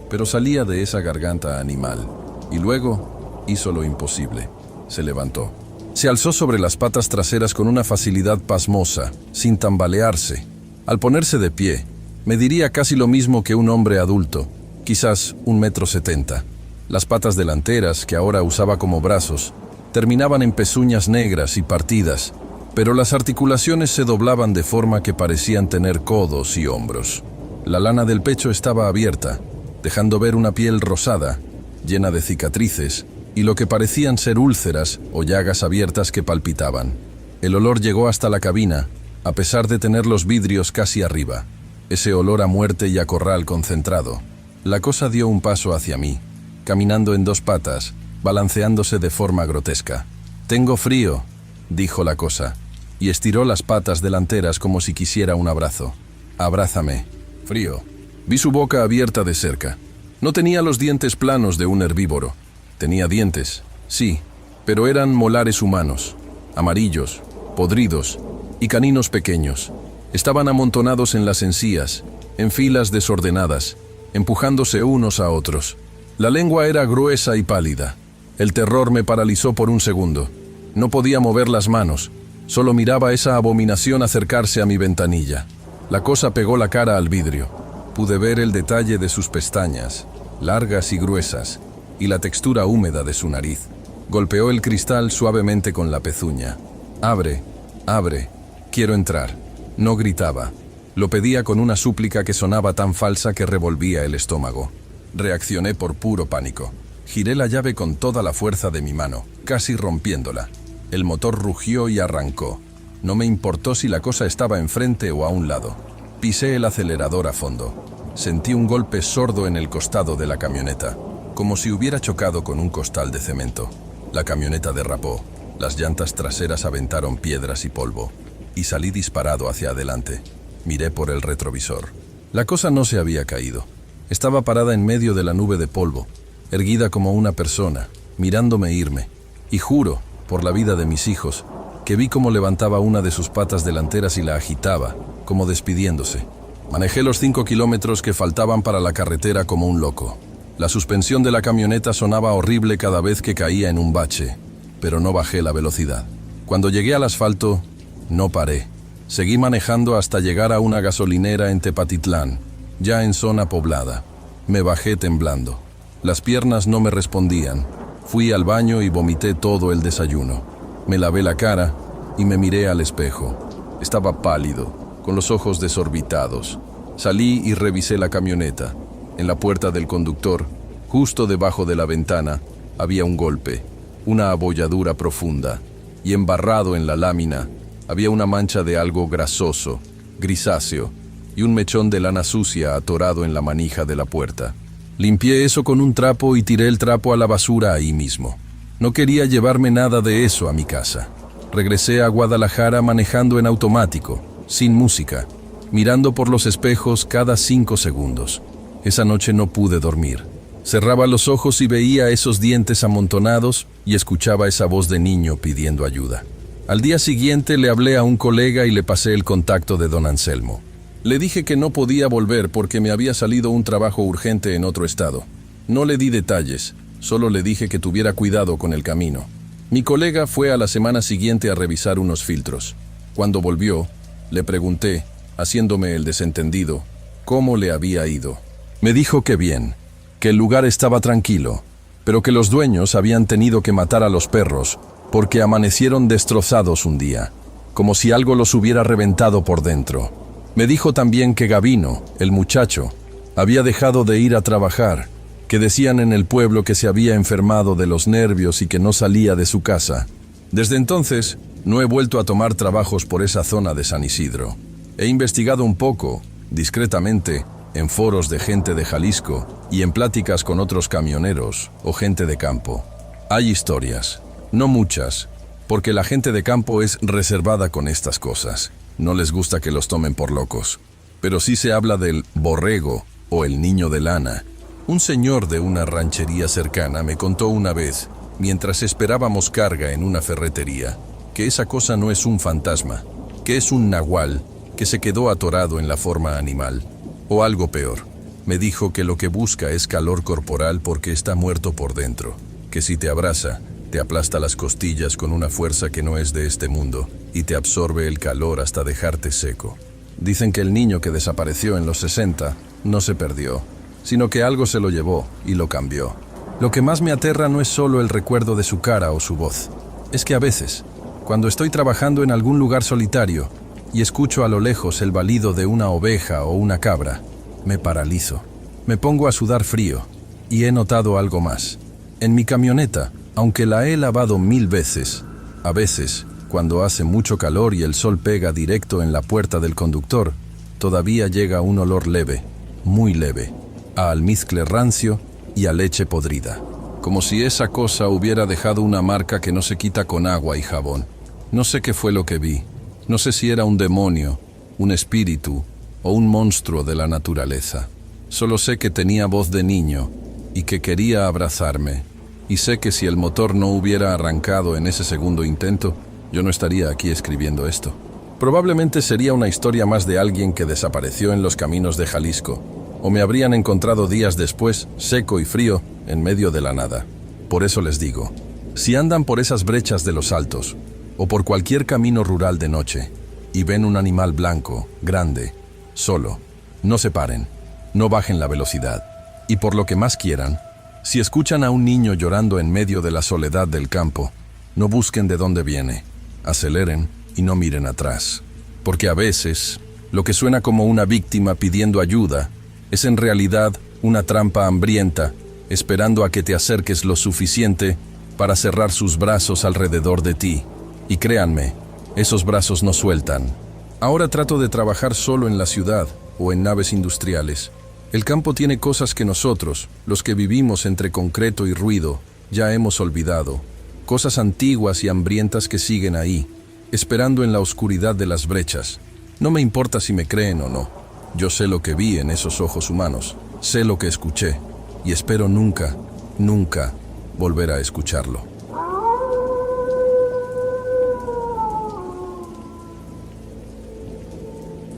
[SPEAKER 1] pero salía de esa garganta animal. Y luego hizo lo imposible. Se levantó. Se alzó sobre las patas traseras con una facilidad pasmosa, sin tambalearse. Al ponerse de pie, mediría casi lo mismo que un hombre adulto, quizás 1,70 m. Las patas delanteras, que ahora usaba como brazos, terminaban en pezuñas negras y partidas, pero las articulaciones se doblaban de forma que parecían tener codos y hombros. La lana del pecho estaba abierta, dejando ver una piel rosada, llena de cicatrices, y lo que parecían ser úlceras o llagas abiertas que palpitaban. El olor llegó hasta la cabina, a pesar de tener los vidrios casi arriba. Ese olor a muerte y a corral concentrado. La cosa dio un paso hacia mí, caminando en 2 patas, balanceándose de forma grotesca. «Tengo frío», dijo la cosa, y estiró las patas delanteras como si quisiera un abrazo. «Abrázame». Frío. Vi su boca abierta de cerca. No tenía los dientes planos de un herbívoro. Tenía dientes, sí, pero eran molares humanos, amarillos, podridos y caninos pequeños. Estaban amontonados en las encías, en filas desordenadas, empujándose unos a otros. La lengua era gruesa y pálida. El terror me paralizó por un segundo. No podía mover las manos, solo miraba esa abominación acercarse a mi ventanilla. La cosa pegó la cara al vidrio. Pude ver el detalle de sus pestañas, largas y gruesas, y la textura húmeda de su nariz. Golpeó el cristal suavemente con la pezuña. «Abre, abre, quiero entrar». No gritaba. Lo pedía con una súplica que sonaba tan falsa que revolvía el estómago. Reaccioné por puro pánico. Giré la llave con toda la fuerza de mi mano, casi rompiéndola. El motor rugió y arrancó. No me importó si la cosa estaba enfrente o a un lado. Pisé el acelerador a fondo. Sentí un golpe sordo en el costado de la camioneta, como si hubiera chocado con un costal de cemento. La camioneta derrapó. Las llantas traseras aventaron piedras y polvo, y salí disparado hacia adelante. Miré por el retrovisor. La cosa no se había caído. Estaba parada en medio de la nube de polvo, erguida como una persona, mirándome irme. Y juro, por la vida de mis hijos, que vi cómo levantaba una de sus patas delanteras y la agitaba, como despidiéndose. Manejé los 5 kilómetros que faltaban para la carretera como un loco. La suspensión de la camioneta sonaba horrible cada vez que caía en un bache, pero no bajé la velocidad. Cuando llegué al asfalto, no paré. Seguí manejando hasta llegar a una gasolinera en Tepatitlán, ya en zona poblada. Me bajé temblando. Las piernas no me respondían. Fui al baño y vomité todo el desayuno. Me lavé la cara y me miré al espejo. Estaba pálido, con los ojos desorbitados. Salí y revisé la camioneta. En la puerta del conductor, justo debajo de la ventana, había un golpe, una abolladura profunda, y embarrado en la lámina había una mancha de algo grasoso, grisáceo, y un mechón de lana sucia atorado en la manija de la puerta. Limpié eso con un trapo y tiré el trapo a la basura ahí mismo. No quería llevarme nada de eso a mi casa. Regresé a Guadalajara manejando en automático, sin música, mirando por los espejos cada 5 segundos. Esa noche no pude dormir. Cerraba los ojos y veía esos dientes amontonados y escuchaba esa voz de niño pidiendo ayuda. Al día siguiente le hablé a un colega y le pasé el contacto de don Anselmo. Le dije que no podía volver porque me había salido un trabajo urgente en otro estado. No le di detalles, solo le dije que tuviera cuidado con el camino. Mi colega fue a la semana siguiente a revisar unos filtros. Cuando volvió, le pregunté, haciéndome el desentendido, cómo le había ido. Me dijo que bien, que el lugar estaba tranquilo, pero que los dueños habían tenido que matar a los perros porque amanecieron destrozados un día, como si algo los hubiera reventado por dentro. Me dijo también que Gabino, el muchacho, había dejado de ir a trabajar, que decían en el pueblo que se había enfermado de los nervios y que no salía de su casa. Desde entonces, no he vuelto a tomar trabajos por esa zona de San Isidro. He investigado un poco, discretamente, en foros de gente de Jalisco y en pláticas con otros camioneros o gente de campo. Hay historias, no muchas, porque la gente de campo es reservada con estas cosas. No les gusta que los tomen por locos. Pero sí se habla del borrego o el niño de lana. Un señor de una ranchería cercana me contó una vez, mientras esperábamos carga en una ferretería, que esa cosa no es un fantasma, que es un nahual que se quedó atorado en la forma animal. O algo peor, me dijo que lo que busca es calor corporal porque está muerto por dentro, que si te abraza, te aplasta las costillas con una fuerza que no es de este mundo y te absorbe el calor hasta dejarte seco. Dicen que el niño que desapareció en los 60 no se perdió, sino que algo se lo llevó y lo cambió. Lo que más me aterra no es solo el recuerdo de su cara o su voz. Es que a veces, cuando estoy trabajando en algún lugar solitario y escucho a lo lejos el balido de una oveja o una cabra, me paralizo. Me pongo a sudar frío y he notado algo más. En mi camioneta, aunque la he lavado 1000 veces, a veces, cuando hace mucho calor y el sol pega directo en la puerta del conductor, todavía llega un olor leve, muy leve, a almizcle rancio y a leche podrida. Como si esa cosa hubiera dejado una marca que no se quita con agua y jabón. No sé qué fue lo que vi. No sé si era un demonio, un espíritu o un monstruo de la naturaleza. Solo sé que tenía voz de niño y que quería abrazarme. Y sé que si el motor no hubiera arrancado en ese segundo intento, yo no estaría aquí escribiendo esto. Probablemente sería una historia más de alguien que desapareció en los caminos de Jalisco, o me habrían encontrado días después, seco y frío, en medio de la nada. Por eso les digo, si andan por esas brechas de los altos, o por cualquier camino rural de noche, y ven un animal blanco, grande, solo, no se paren, no bajen la velocidad, y por lo que más quieran, si escuchan a un niño llorando en medio de la soledad del campo, no busquen de dónde viene, aceleren y no miren atrás. Porque a veces, lo que suena como una víctima pidiendo ayuda, es en realidad una trampa hambrienta, esperando a que te acerques lo suficiente para cerrar sus brazos alrededor de ti. Y créanme, esos brazos no sueltan. Ahora trato de trabajar solo en la ciudad o en naves industriales. El campo tiene cosas que nosotros, los que vivimos entre concreto y ruido, ya hemos olvidado. Cosas antiguas y hambrientas que siguen ahí, esperando en la oscuridad de las brechas. No me importa si me creen o no. Yo sé lo que vi en esos ojos humanos, sé lo que escuché, y espero nunca, nunca volver a escucharlo.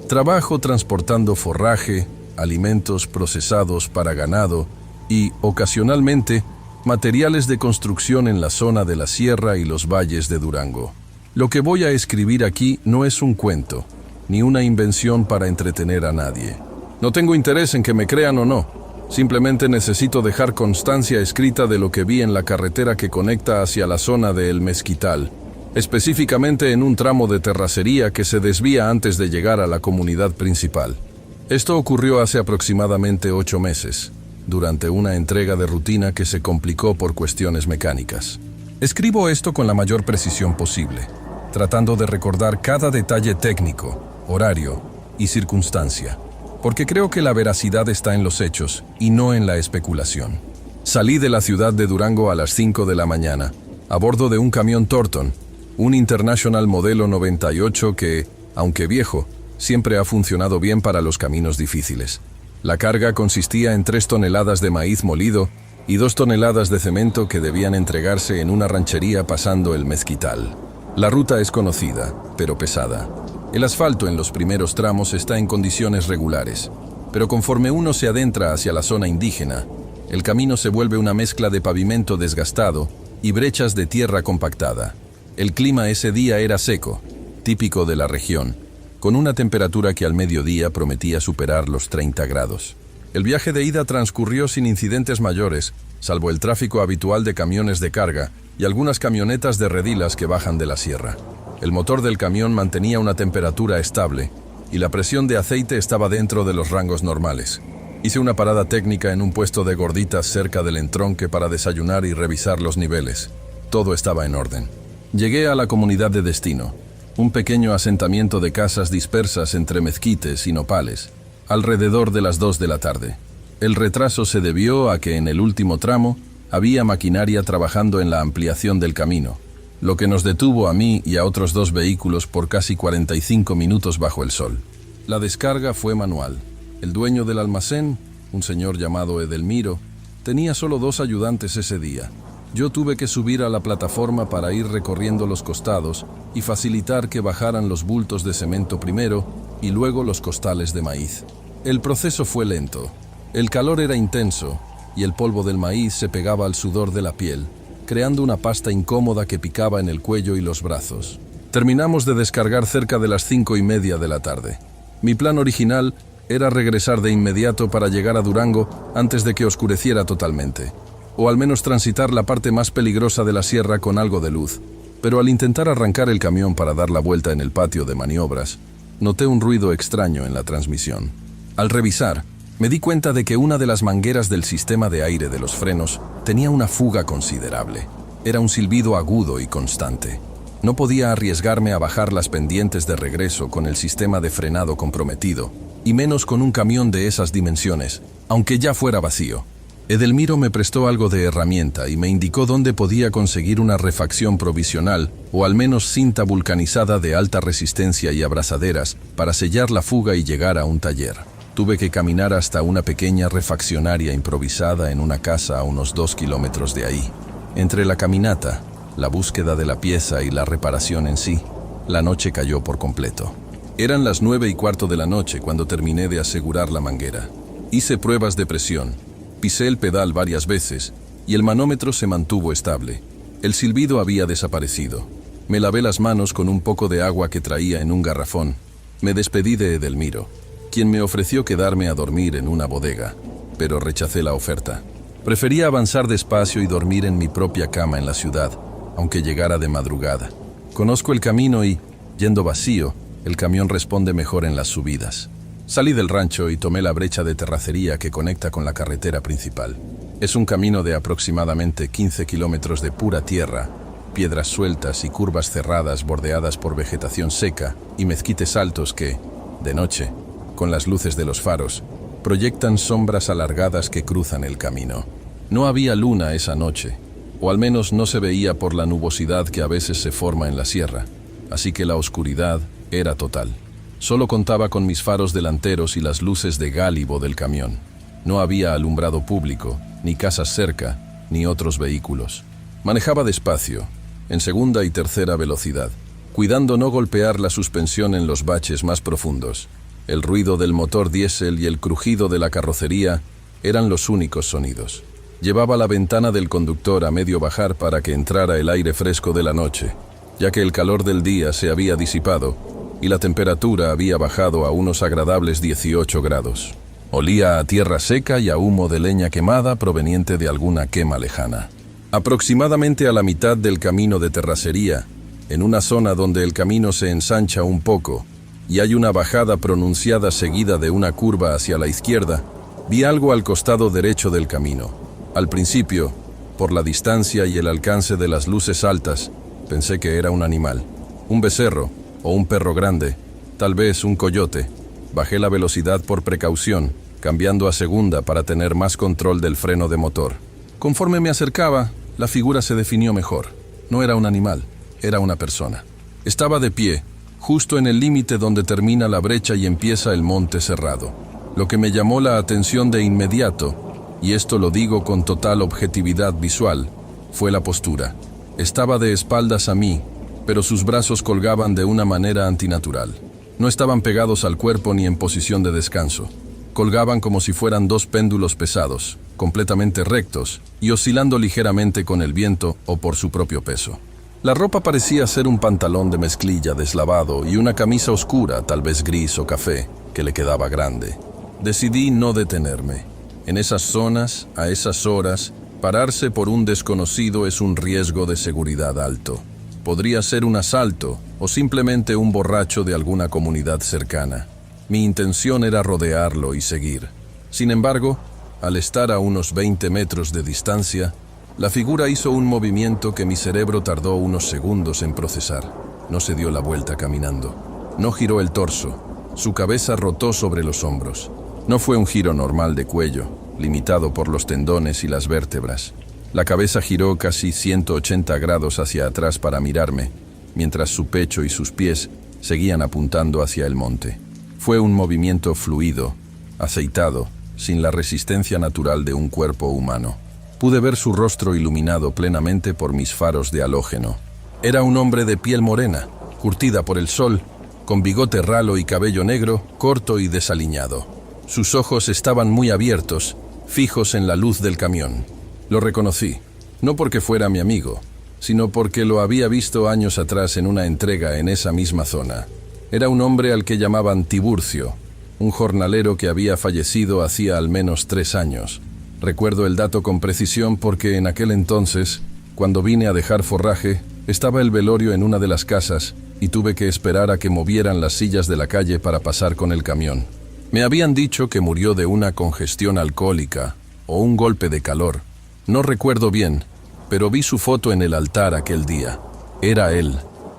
[SPEAKER 1] Trabajo transportando forraje, alimentos procesados para ganado y, ocasionalmente, materiales de construcción en la zona de la sierra y los valles de Durango. Lo que voy a escribir aquí no es un cuento, ni una invención para entretener a nadie. No tengo interés en que me crean o no, simplemente necesito dejar constancia escrita de lo que vi en la carretera que conecta hacia la zona de El Mezquital, específicamente en un tramo de terracería que se desvía antes de llegar a la comunidad principal. Esto ocurrió hace aproximadamente 8 meses, durante una entrega de rutina que se complicó por cuestiones mecánicas. Escribo esto con la mayor precisión posible, tratando de recordar cada detalle técnico, horario y circunstancia, porque creo que la veracidad está en los hechos y no en la especulación. Salí de la ciudad de Durango a las 5 de la mañana, a bordo de un camión Thornton, un International modelo 98 que, aunque viejo, siempre ha funcionado bien para los caminos difíciles. La carga consistía en 3 toneladas de maíz molido y 2 toneladas de cemento que debían entregarse en una ranchería pasando El Mezquital. La ruta es conocida, pero pesada. El asfalto en los primeros tramos está en condiciones regulares, pero conforme uno se adentra hacia la zona indígena, el camino se vuelve una mezcla de pavimento desgastado y brechas de tierra compactada. El clima ese día era seco, típico de la región, con una temperatura que al mediodía prometía superar los 30 grados. El viaje de ida transcurrió sin incidentes mayores, salvo el tráfico habitual de camiones de carga y algunas camionetas de redilas que bajan de la sierra. El motor del camión mantenía una temperatura estable y la presión de aceite estaba dentro de los rangos normales. Hice una parada técnica en un puesto de gorditas cerca del entronque para desayunar y revisar los niveles. Todo estaba en orden. Llegué a la comunidad de destino, un pequeño asentamiento de casas dispersas entre mezquites y nopales, alrededor de las 2 de la tarde. El retraso se debió a que en el último tramo había maquinaria trabajando en la ampliación del camino, lo que nos detuvo a mí y a otros 2 vehículos por casi 45 minutos bajo el sol. La descarga fue manual. El dueño del almacén, un señor llamado Edelmiro, tenía solo 2 ayudantes ese día. Yo tuve que subir a la plataforma para ir recorriendo los costados y facilitar que bajaran los bultos de cemento primero y luego los costales de maíz. El proceso fue lento. El calor era intenso y el polvo del maíz se pegaba al sudor de la piel, creando una pasta incómoda que picaba en el cuello y los brazos. Terminamos de descargar cerca de las 5:30 de la tarde. Mi plan original era regresar de inmediato para llegar a Durango antes de que oscureciera totalmente, o al menos transitar la parte más peligrosa de la sierra con algo de luz. Pero al intentar arrancar el camión para dar la vuelta en el patio de maniobras, noté un ruido extraño en la transmisión. Al revisar, me di cuenta de que una de las mangueras del sistema de aire de los frenos tenía una fuga considerable. Era un silbido agudo y constante. No podía arriesgarme a bajar las pendientes de regreso con el sistema de frenado comprometido, y menos con un camión de esas dimensiones, aunque ya fuera vacío. Edelmiro me prestó algo de herramienta y me indicó dónde podía conseguir una refacción provisional o al menos cinta vulcanizada de alta resistencia y abrazaderas para sellar la fuga y llegar a un taller. Tuve que caminar hasta una pequeña refaccionaria improvisada en una casa a unos 2 kilómetros de ahí. Entre la caminata, la búsqueda de la pieza y la reparación en sí, la noche cayó por completo. Eran las 9:15 de la noche cuando terminé de asegurar la manguera. Hice pruebas de presión, pisé el pedal varias veces y el manómetro se mantuvo estable. El silbido había desaparecido. Me lavé las manos con un poco de agua que traía en un garrafón. Me despedí de Edelmiro, quien me ofreció quedarme a dormir en una bodega, pero rechacé la oferta. Prefería avanzar despacio y dormir en mi propia cama en la ciudad, aunque llegara de madrugada. Conozco el camino y, yendo vacío, el camión responde mejor en las subidas. Salí del rancho y tomé la brecha de terracería que conecta con la carretera principal. Es un camino de aproximadamente 15 kilómetros de pura tierra, piedras sueltas y curvas cerradas bordeadas por vegetación seca y mezquites altos que, de noche, con las luces de los faros, proyectan sombras alargadas que cruzan el camino. No había luna esa noche, o al menos no se veía por la nubosidad que a veces se forma en la sierra, así que la oscuridad era total. Solo contaba con mis faros delanteros y las luces de gálibo del camión. No había alumbrado público, ni casas cerca, ni otros vehículos. Manejaba despacio, en segunda y tercera velocidad, cuidando no golpear la suspensión en los baches más profundos. El ruido del motor diésel y el crujido de la carrocería eran los únicos sonidos. Llevaba la ventana del conductor a medio bajar para que entrara el aire fresco de la noche, ya que el calor del día se había disipado y la temperatura había bajado a unos agradables 18 grados. Olía a tierra seca y a humo de leña quemada proveniente de alguna quema lejana. Aproximadamente a la mitad del camino de terracería, en una zona donde el camino se ensancha un poco y hay una bajada pronunciada seguida de una curva hacia la izquierda, vi algo al costado derecho del camino. Al principio, por la distancia y el alcance de las luces altas, pensé que era un animal, un becerro o un perro grande, tal vez un coyote. Bajé la velocidad por precaución, cambiando a segunda para tener más control del freno de motor. Conforme me acercaba, la figura se definió mejor. No era un animal, era una persona. Estaba de pie, justo en el límite donde termina la brecha y empieza el monte cerrado. Lo que me llamó la atención de inmediato, y esto lo digo con total objetividad visual, fue la postura. Estaba de espaldas a mí, pero sus brazos colgaban de una manera antinatural. No estaban pegados al cuerpo ni en posición de descanso. Colgaban como si fueran 2 péndulos pesados, completamente rectos y oscilando ligeramente con el viento o por su propio peso. La ropa parecía ser un pantalón de mezclilla deslavado y una camisa oscura, tal vez gris o café, que le quedaba grande. Decidí no detenerme. En esas zonas, a esas horas, pararse por un desconocido es un riesgo de seguridad alto. Podría ser un asalto o simplemente un borracho de alguna comunidad cercana. Mi intención era rodearlo y seguir. Sin embargo, al estar a unos 20 metros de distancia, la figura hizo un movimiento que mi cerebro tardó unos segundos en procesar. No se dio la vuelta caminando. No giró el torso. Su cabeza rotó sobre los hombros. No fue un giro normal de cuello, limitado por los tendones y las vértebras. La cabeza giró casi 180 grados hacia atrás para mirarme, mientras su pecho y sus pies seguían apuntando hacia el monte. Fue un movimiento fluido, aceitado, sin la resistencia natural de un cuerpo humano. Pude ver su rostro iluminado plenamente por mis faros de halógeno. Era un hombre de piel morena, curtida por el sol, con bigote ralo y cabello negro, corto y desaliñado. Sus ojos estaban muy abiertos, fijos en la luz del camión. Lo reconocí, no porque fuera mi amigo, sino porque lo había visto años atrás en una entrega en esa misma zona. Era un hombre al que llamaban Tiburcio, un jornalero que había fallecido hacía al menos 3 años. Recuerdo el dato con precisión porque en aquel entonces, cuando vine a dejar forraje, estaba el velorio en una de las casas y tuve que esperar a que movieran las sillas de la calle para pasar con el camión. Me habían dicho que murió de una congestión alcohólica o un golpe de calor. No recuerdo bien, pero vi su foto en el altar aquel día. Era él,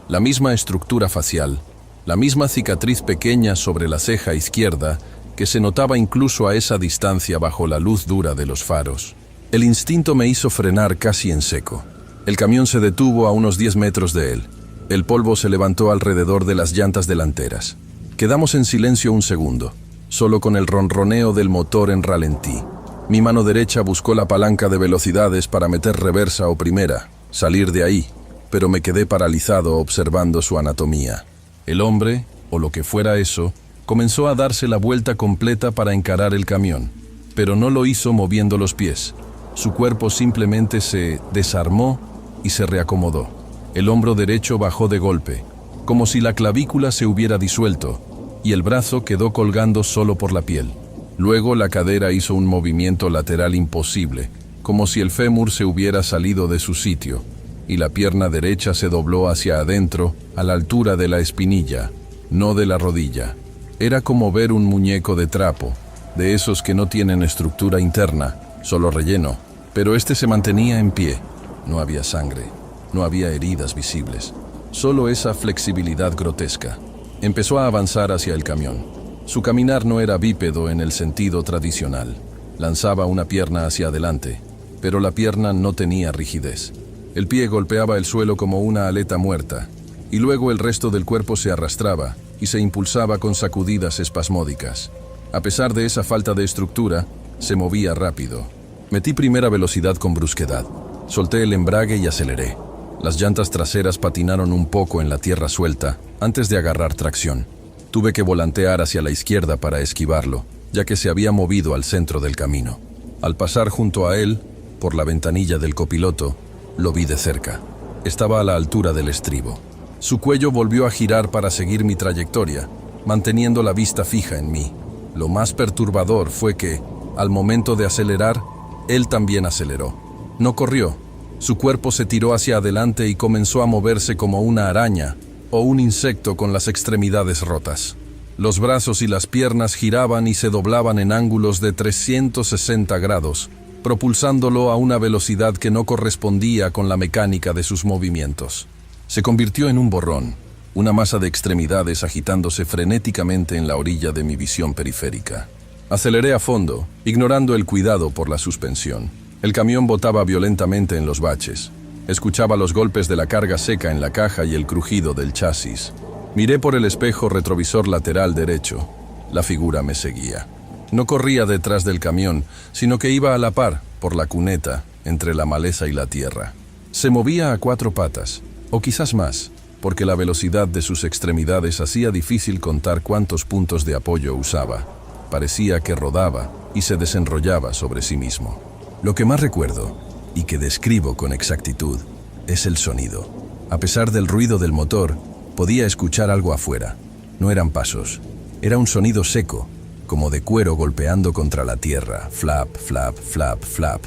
[SPEAKER 1] la misma estructura facial, la misma cicatriz pequeña sobre la ceja izquierda que se notaba incluso a esa distancia bajo la luz dura de los faros. El instinto me hizo frenar casi en seco. El camión se detuvo a unos 10 metros de él. El polvo se levantó alrededor de las llantas delanteras. Quedamos en silencio un segundo, solo con el ronroneo del motor en ralentí. Mi mano derecha buscó la palanca de velocidades para meter reversa o primera, salir de ahí, pero me quedé paralizado observando su anatomía. El hombre, o lo que fuera eso, comenzó a darse la vuelta completa para encarar el camión, pero no lo hizo moviendo los pies. Su cuerpo simplemente se desarmó y se reacomodó. El hombro derecho bajó de golpe, como si la clavícula se hubiera disuelto, y el brazo quedó colgando solo por la piel. Luego la cadera hizo un movimiento lateral imposible, como si el fémur se hubiera salido de su sitio, y la pierna derecha se dobló hacia adentro, a la altura de la espinilla, no de la rodilla. Era como ver un muñeco de trapo, de esos que no tienen estructura interna, solo relleno, pero este se mantenía en pie. No había sangre, no había heridas visibles, solo esa flexibilidad grotesca. Empezó a avanzar hacia el camión. Su caminar no era bípedo en el sentido tradicional. Lanzaba una pierna hacia adelante, pero la pierna no tenía rigidez. El pie golpeaba el suelo como una aleta muerta, y luego el resto del cuerpo se arrastraba y se impulsaba con sacudidas espasmódicas. A pesar de esa falta de estructura, se movía rápido. Metí primera velocidad con brusquedad. Solté el embrague y aceleré. Las llantas traseras patinaron un poco en la tierra suelta antes de agarrar tracción. Tuve que volantear hacia la izquierda para esquivarlo, ya que se había movido al centro del camino. Al pasar junto a él, por la ventanilla del copiloto, lo vi de cerca. Estaba a la altura del estribo. Su cuello volvió a girar para seguir mi trayectoria, manteniendo la vista fija en mí. Lo más perturbador fue que, al momento de acelerar, él también aceleró. No corrió. Su cuerpo se tiró hacia adelante y comenzó a moverse como una araña o un insecto con las extremidades rotas. Los brazos y las piernas giraban y se doblaban en ángulos de 360 grados, propulsándolo a una velocidad que no correspondía con la mecánica de sus movimientos. Se convirtió en un borrón, una masa de extremidades agitándose frenéticamente en la orilla de mi visión periférica. Aceleré a fondo, ignorando el cuidado por la suspensión. El camión botaba violentamente en los baches. Escuchaba los golpes de la carga seca en la caja y el crujido del chasis. Miré por el espejo retrovisor lateral derecho. La figura me seguía. No corría detrás del camión, sino que iba a la par, por la cuneta, entre la maleza y la tierra. Se movía a 4 patas, o quizás más, porque la velocidad de sus extremidades hacía difícil contar cuántos puntos de apoyo usaba. Parecía que rodaba y se desenrollaba sobre sí mismo. Lo que más recuerdo, y que describo con exactitud, es el sonido. A pesar del ruido del motor, podía escuchar algo afuera. No eran pasos, era un sonido seco, como de cuero golpeando contra la tierra, flap, flap, flap, flap,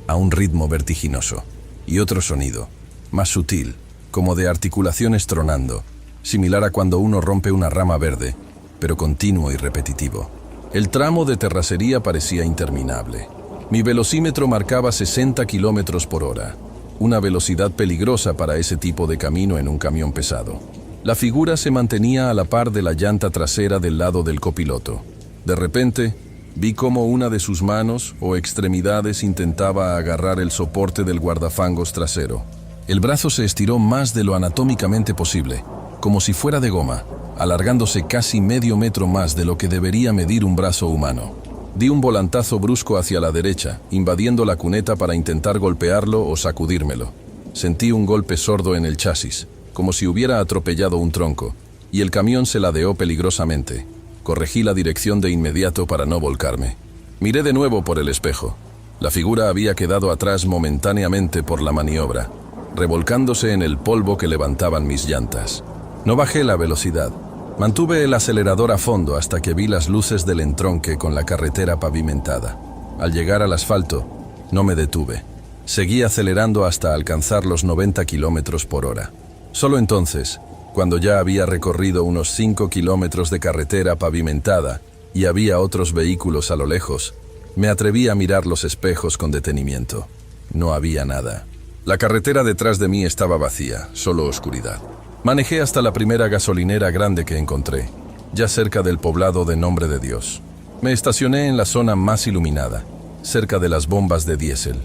[SPEAKER 1] a un ritmo vertiginoso. Y otro sonido, más sutil, como de articulaciones tronando, similar a cuando uno rompe una rama verde, pero continuo y repetitivo. El tramo de terracería parecía interminable. Mi velocímetro marcaba 60 kilómetros por hora, una velocidad peligrosa para ese tipo de camino en un camión pesado. La figura se mantenía a la par de la llanta trasera del lado del copiloto. De repente, Vi cómo una de sus manos o extremidades intentaba agarrar el soporte del guardafangos trasero. El brazo se estiró más de lo anatómicamente posible, como si fuera de goma, alargándose casi medio metro más de lo que debería medir un brazo humano. Di un volantazo brusco hacia la derecha, invadiendo la cuneta para intentar golpearlo o sacudírmelo. Sentí un golpe sordo en el chasis, como si hubiera atropellado un tronco, y el camión se ladeó peligrosamente. Corregí la dirección de inmediato para no volcarme. Miré de nuevo por el espejo. La figura había quedado atrás momentáneamente por la maniobra, revolcándose en el polvo que levantaban mis llantas. No bajé la velocidad. Mantuve el acelerador a fondo hasta que vi las luces del entronque con la carretera pavimentada. Al llegar al asfalto, no me detuve. Seguí acelerando hasta alcanzar los 90 kilómetros por hora. Solo entonces, cuando ya había recorrido unos 5 kilómetros de carretera pavimentada y había otros vehículos a lo lejos, me atreví a mirar los espejos con detenimiento. No había nada. La carretera detrás de mí estaba vacía, solo oscuridad. Manejé hasta la primera gasolinera grande que encontré, ya cerca del poblado de Nombre de Dios. Me estacioné en la zona más iluminada, cerca de las bombas de diésel.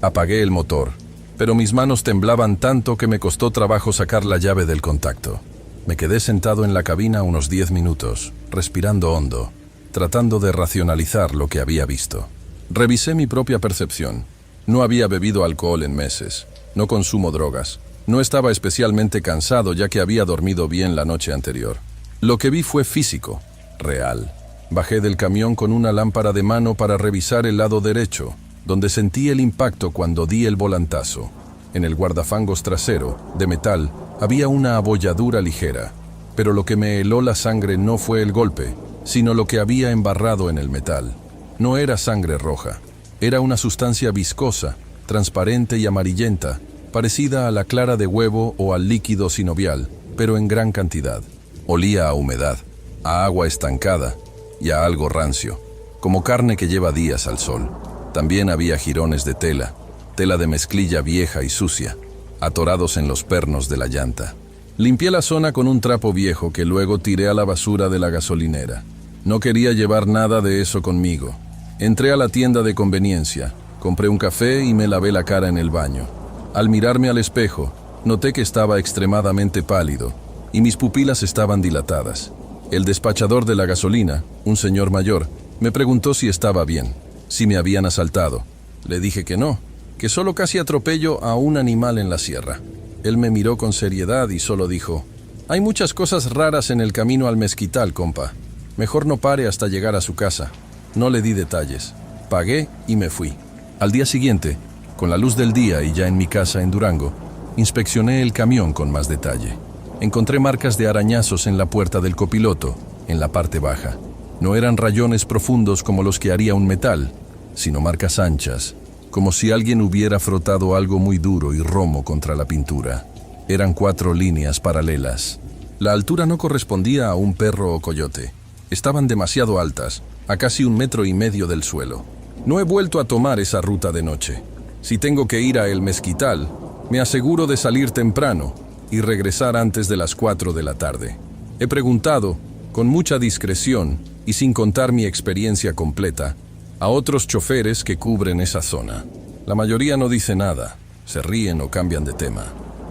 [SPEAKER 1] Apagué el motor, pero mis manos temblaban tanto que me costó trabajo sacar la llave del contacto. Me quedé sentado en la cabina unos 10 minutos, respirando hondo, tratando de racionalizar lo que había visto. Revisé mi propia percepción. No había bebido alcohol en meses, no consumo drogas. No estaba especialmente cansado ya que había dormido bien la noche anterior. Lo que vi fue físico, real. Bajé del camión con una lámpara de mano para revisar el lado derecho, donde sentí el impacto cuando di el volantazo. En el guardafangos trasero, de metal, había una abolladura ligera, pero lo que me heló la sangre no fue el golpe, sino lo que había embarrado en el metal. No era sangre roja, era una sustancia viscosa, transparente y amarillenta, parecida a la clara de huevo o al líquido sinovial, pero en gran cantidad. Olía a humedad, a agua estancada y a algo rancio, como carne que lleva días al sol. También había jirones de tela de mezclilla vieja y sucia, atorados en los pernos de la llanta. Limpié la zona con un trapo viejo que luego tiré a la basura de la gasolinera. No quería llevar nada de eso conmigo. Entré a la tienda de conveniencia, compré un café y me lavé la cara en el baño. Al mirarme al espejo, noté que estaba extremadamente pálido y mis pupilas estaban dilatadas. El despachador de la gasolina, un señor mayor, me preguntó si estaba bien, si me habían asaltado. Le dije que no, que solo casi atropello a un animal en la sierra. Él me miró con seriedad y solo dijo: «Hay muchas cosas raras en el camino al mezquital, compa. Mejor no pare hasta llegar a su casa». No le di detalles. Pagué y me fui. Al día siguiente, con la luz del día y ya en mi casa en Durango, inspeccioné el camión con más detalle. Encontré marcas de arañazos en la puerta del copiloto, en la parte baja. No eran rayones profundos como los que haría un metal, sino marcas anchas, como si alguien hubiera frotado algo muy duro y romo contra la pintura. Eran 4 líneas paralelas. La altura no correspondía a un perro o coyote. Estaban demasiado altas, a casi 1,5 metros del suelo. No he vuelto a tomar esa ruta de noche. Si tengo que ir a El Mezquital, me aseguro de salir temprano y regresar antes de las 4 de la tarde. He preguntado, con mucha discreción y sin contar mi experiencia completa, a otros choferes que cubren esa zona. La mayoría no dice nada, se ríen o cambian de tema,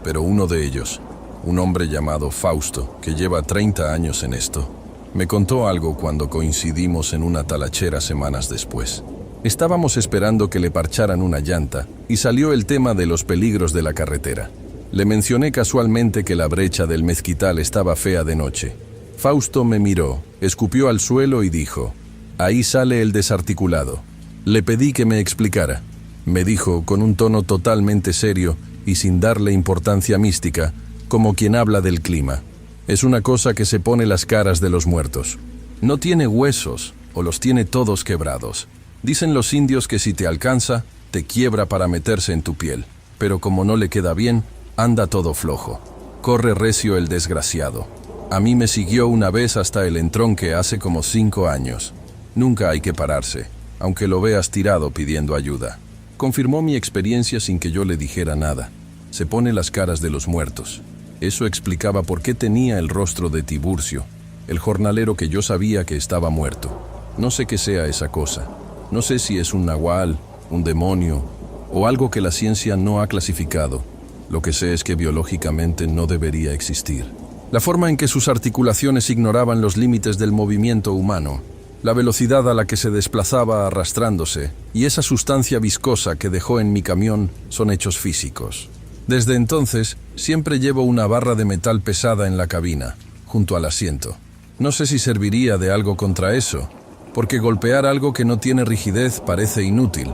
[SPEAKER 1] pero uno de ellos, un hombre llamado Fausto, que lleva 30 años en esto, me contó algo cuando coincidimos en una talachera semanas después. Estábamos esperando que le parcharan una llanta y salió el tema de los peligros de la carretera. Le mencioné casualmente que la brecha del Mezquital estaba fea de noche. Fausto me miró, escupió al suelo y dijo: «Ahí sale el desarticulado». Le pedí que me explicara. Me dijo con un tono totalmente serio y sin darle importancia mística, como quien habla del clima: «Es una cosa que se pone las caras de los muertos. No tiene huesos o los tiene todos quebrados. Dicen los indios que si te alcanza, te quiebra para meterse en tu piel, pero como no le queda bien, anda todo flojo. Corre recio el desgraciado. A mí me siguió una vez hasta el entronque hace como 5 años. Nunca hay que pararse, aunque lo veas tirado pidiendo ayuda». Confirmó mi experiencia sin que yo le dijera nada. Se pone las caras de los muertos. Eso explicaba por qué tenía el rostro de Tiburcio, el jornalero que yo sabía que estaba muerto. No sé qué sea esa cosa. No sé si es un nahual, un demonio o algo que la ciencia no ha clasificado. Lo que sé es que biológicamente no debería existir. La forma en que sus articulaciones ignoraban los límites del movimiento humano, la velocidad a la que se desplazaba arrastrándose y esa sustancia viscosa que dejó en mi camión son hechos físicos. Desde entonces, siempre llevo una barra de metal pesada en la cabina, junto al asiento. No sé si serviría de algo contra eso, porque golpear algo que no tiene rigidez parece inútil,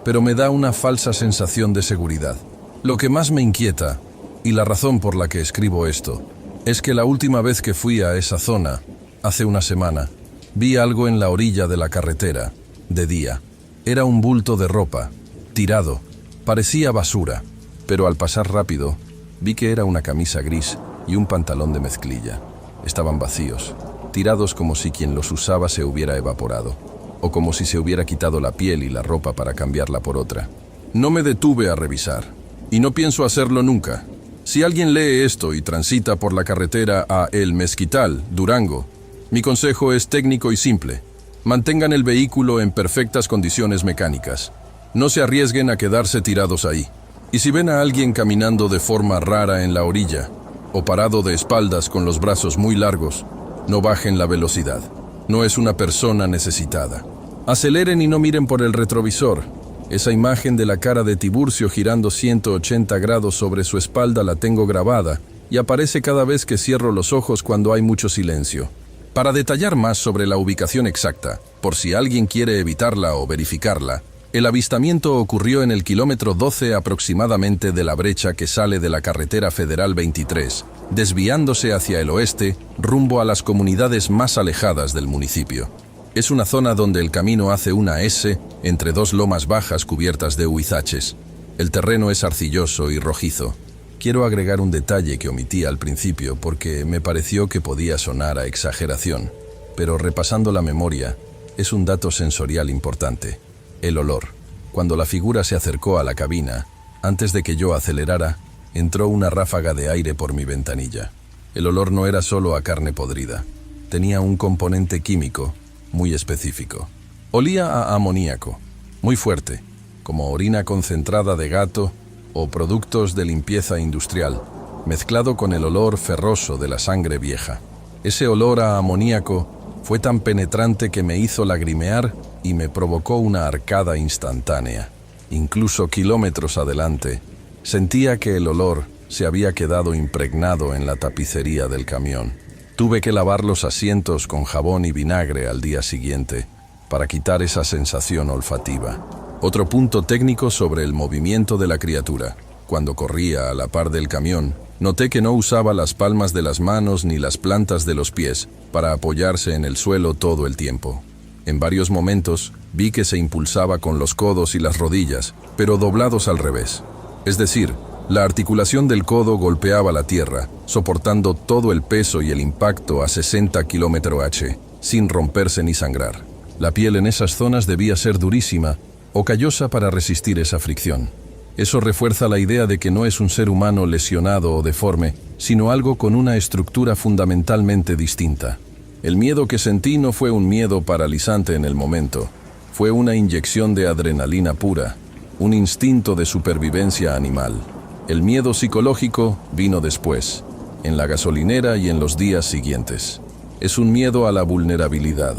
[SPEAKER 1] pero me da una falsa sensación de seguridad. Lo que más me inquieta, y la razón por la que escribo esto, es que la última vez que fui a esa zona, hace una semana, vi algo en la orilla de la carretera, de día. Era un bulto de ropa, tirado, parecía basura, pero al pasar rápido, vi que era una camisa gris y un pantalón de mezclilla. Estaban vacíos, tirados como si quien los usaba se hubiera evaporado, o como si se hubiera quitado la piel y la ropa para cambiarla por otra. No me detuve a revisar, y no pienso hacerlo nunca. Si alguien lee esto y transita por la carretera a El Mezquital, Durango, mi consejo es técnico y simple. Mantengan el vehículo en perfectas condiciones mecánicas. No se arriesguen a quedarse tirados ahí. Y si ven a alguien caminando de forma rara en la orilla, o parado de espaldas con los brazos muy largos, no bajen la velocidad. No es una persona necesitada. Aceleren y no miren por el retrovisor. Esa imagen de la cara de Tiburcio girando 180 grados sobre su espalda la tengo grabada y aparece cada vez que cierro los ojos cuando hay mucho silencio. Para detallar más sobre la ubicación exacta, por si alguien quiere evitarla o verificarla, el avistamiento ocurrió en el kilómetro 12 aproximadamente de la brecha que sale de la carretera federal 23, desviándose hacia el oeste, rumbo a las comunidades más alejadas del municipio. Es una zona donde el camino hace una S entre dos lomas bajas cubiertas de huizaches. El terreno es arcilloso y rojizo. Quiero agregar un detalle que omití al principio porque me pareció que podía sonar a exageración, pero repasando la memoria, es un dato sensorial importante. El olor. Cuando la figura se acercó a la cabina, antes de que yo acelerara, entró una ráfaga de aire por mi ventanilla. El olor no era solo a carne podrida. Tenía un componente químico muy específico. Olía a amoníaco, muy fuerte, como orina concentrada de gato o productos de limpieza industrial, mezclado con el olor ferroso de la sangre vieja. Ese olor a amoníaco fue tan penetrante que me hizo lagrimear y me provocó una arcada instantánea. Incluso kilómetros adelante, sentía que el olor se había quedado impregnado en la tapicería del camión. Tuve que lavar los asientos con jabón y vinagre al día siguiente para quitar esa sensación olfativa. Otro punto técnico sobre el movimiento de la criatura. Cuando corría a la par del camión, noté que no usaba las palmas de las manos ni las plantas de los pies para apoyarse en el suelo todo el tiempo. En varios momentos vi que se impulsaba con los codos y las rodillas, pero doblados al revés. Es decir, la articulación del codo golpeaba la tierra, soportando todo el peso y el impacto a 60 km/h, sin romperse ni sangrar. La piel en esas zonas debía ser durísima o callosa para resistir esa fricción. Eso refuerza la idea de que no es un ser humano lesionado o deforme, sino algo con una estructura fundamentalmente distinta. El miedo que sentí no fue un miedo paralizante en el momento, fue una inyección de adrenalina pura, un instinto de supervivencia animal. El miedo psicológico vino después, en la gasolinera y en los días siguientes. Es un miedo a la vulnerabilidad.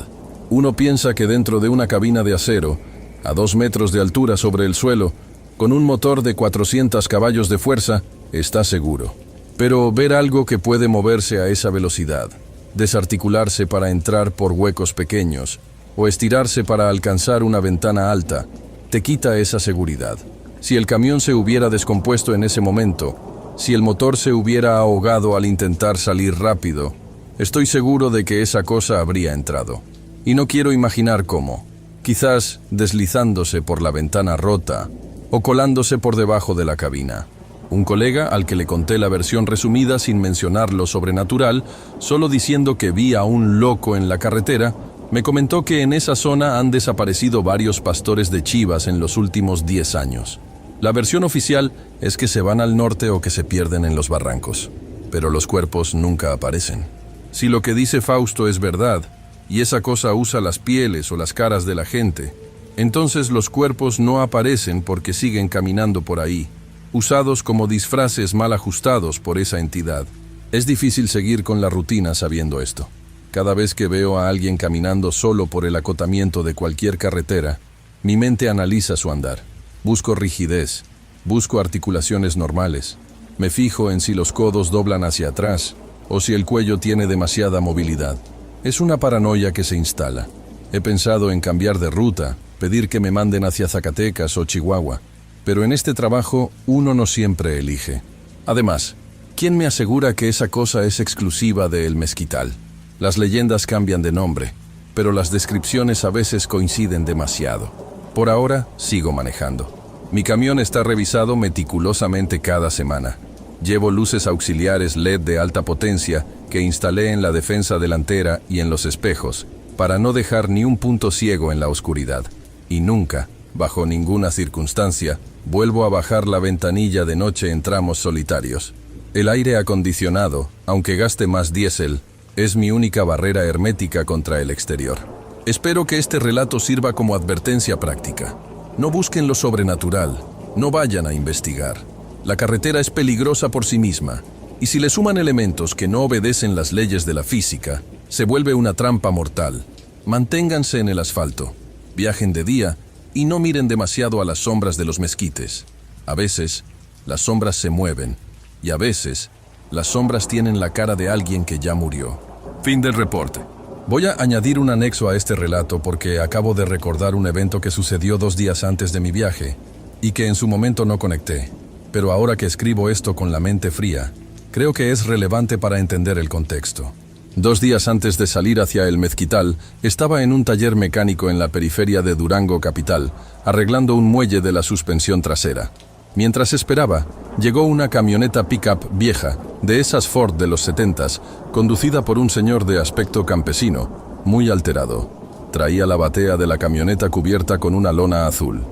[SPEAKER 1] Uno piensa que dentro de una cabina de acero, a 2 metros de altura sobre el suelo, con un motor de 400 caballos de fuerza, está seguro. Pero ver algo que puede moverse a esa velocidad, desarticularse para entrar por huecos pequeños, o estirarse para alcanzar una ventana alta, te quita esa seguridad. Si el camión se hubiera descompuesto en ese momento, si el motor se hubiera ahogado al intentar salir rápido, estoy seguro de que esa cosa habría entrado. Y no quiero imaginar cómo. Quizás deslizándose por la ventana rota o colándose por debajo de la cabina. Un colega al que le conté la versión resumida sin mencionar lo sobrenatural, solo diciendo que vi a un loco en la carretera, me comentó que en esa zona han desaparecido varios pastores de chivas en los últimos 10 años. La versión oficial es que se van al norte o que se pierden en los barrancos, pero los cuerpos nunca aparecen. Si lo que dice Fausto es verdad, y esa cosa usa las pieles o las caras de la gente, entonces los cuerpos no aparecen porque siguen caminando por ahí, usados como disfraces mal ajustados por esa entidad. Es difícil seguir con la rutina sabiendo esto. Cada vez que veo a alguien caminando solo por el acotamiento de cualquier carretera, mi mente analiza su andar. Busco rigidez, busco articulaciones normales, me fijo en si los codos doblan hacia atrás o si el cuello tiene demasiada movilidad. Es una paranoia que se instala. He pensado en cambiar de ruta, pedir que me manden hacia Zacatecas o Chihuahua, pero en este trabajo uno no siempre elige. Además, ¿quién me asegura que esa cosa es exclusiva de El Mezquital? Las leyendas cambian de nombre, pero las descripciones a veces coinciden demasiado. Por ahora, sigo manejando. Mi camión está revisado meticulosamente cada semana. Llevo luces auxiliares LED de alta potencia que instalé en la defensa delantera y en los espejos, para no dejar ni un punto ciego en la oscuridad. Y nunca, bajo ninguna circunstancia, vuelvo a bajar la ventanilla de noche en tramos solitarios. El aire acondicionado, aunque gaste más diésel, es mi única barrera hermética contra el exterior. Espero que este relato sirva como advertencia práctica. No busquen lo sobrenatural, no vayan a investigar. La carretera es peligrosa por sí misma, y si le suman elementos que no obedecen las leyes de la física, se vuelve una trampa mortal. Manténganse en el asfalto, viajen de día y no miren demasiado a las sombras de los mezquites. A veces, las sombras se mueven, y a veces, las sombras tienen la cara de alguien que ya murió. Fin del reporte. Voy a añadir un anexo a este relato porque acabo de recordar un evento que sucedió 2 días antes de mi viaje y que en su momento no conecté. Pero ahora que escribo esto con la mente fría, creo que es relevante para entender el contexto. 2 días antes de salir hacia El Mezquital, estaba en un taller mecánico en la periferia de Durango capital, arreglando un muelle de la suspensión trasera. Mientras esperaba, llegó una camioneta pick-up vieja, de esas Ford de los 70s, conducida por un señor de aspecto campesino, muy alterado. Traía la batea de la camioneta cubierta con una lona azul.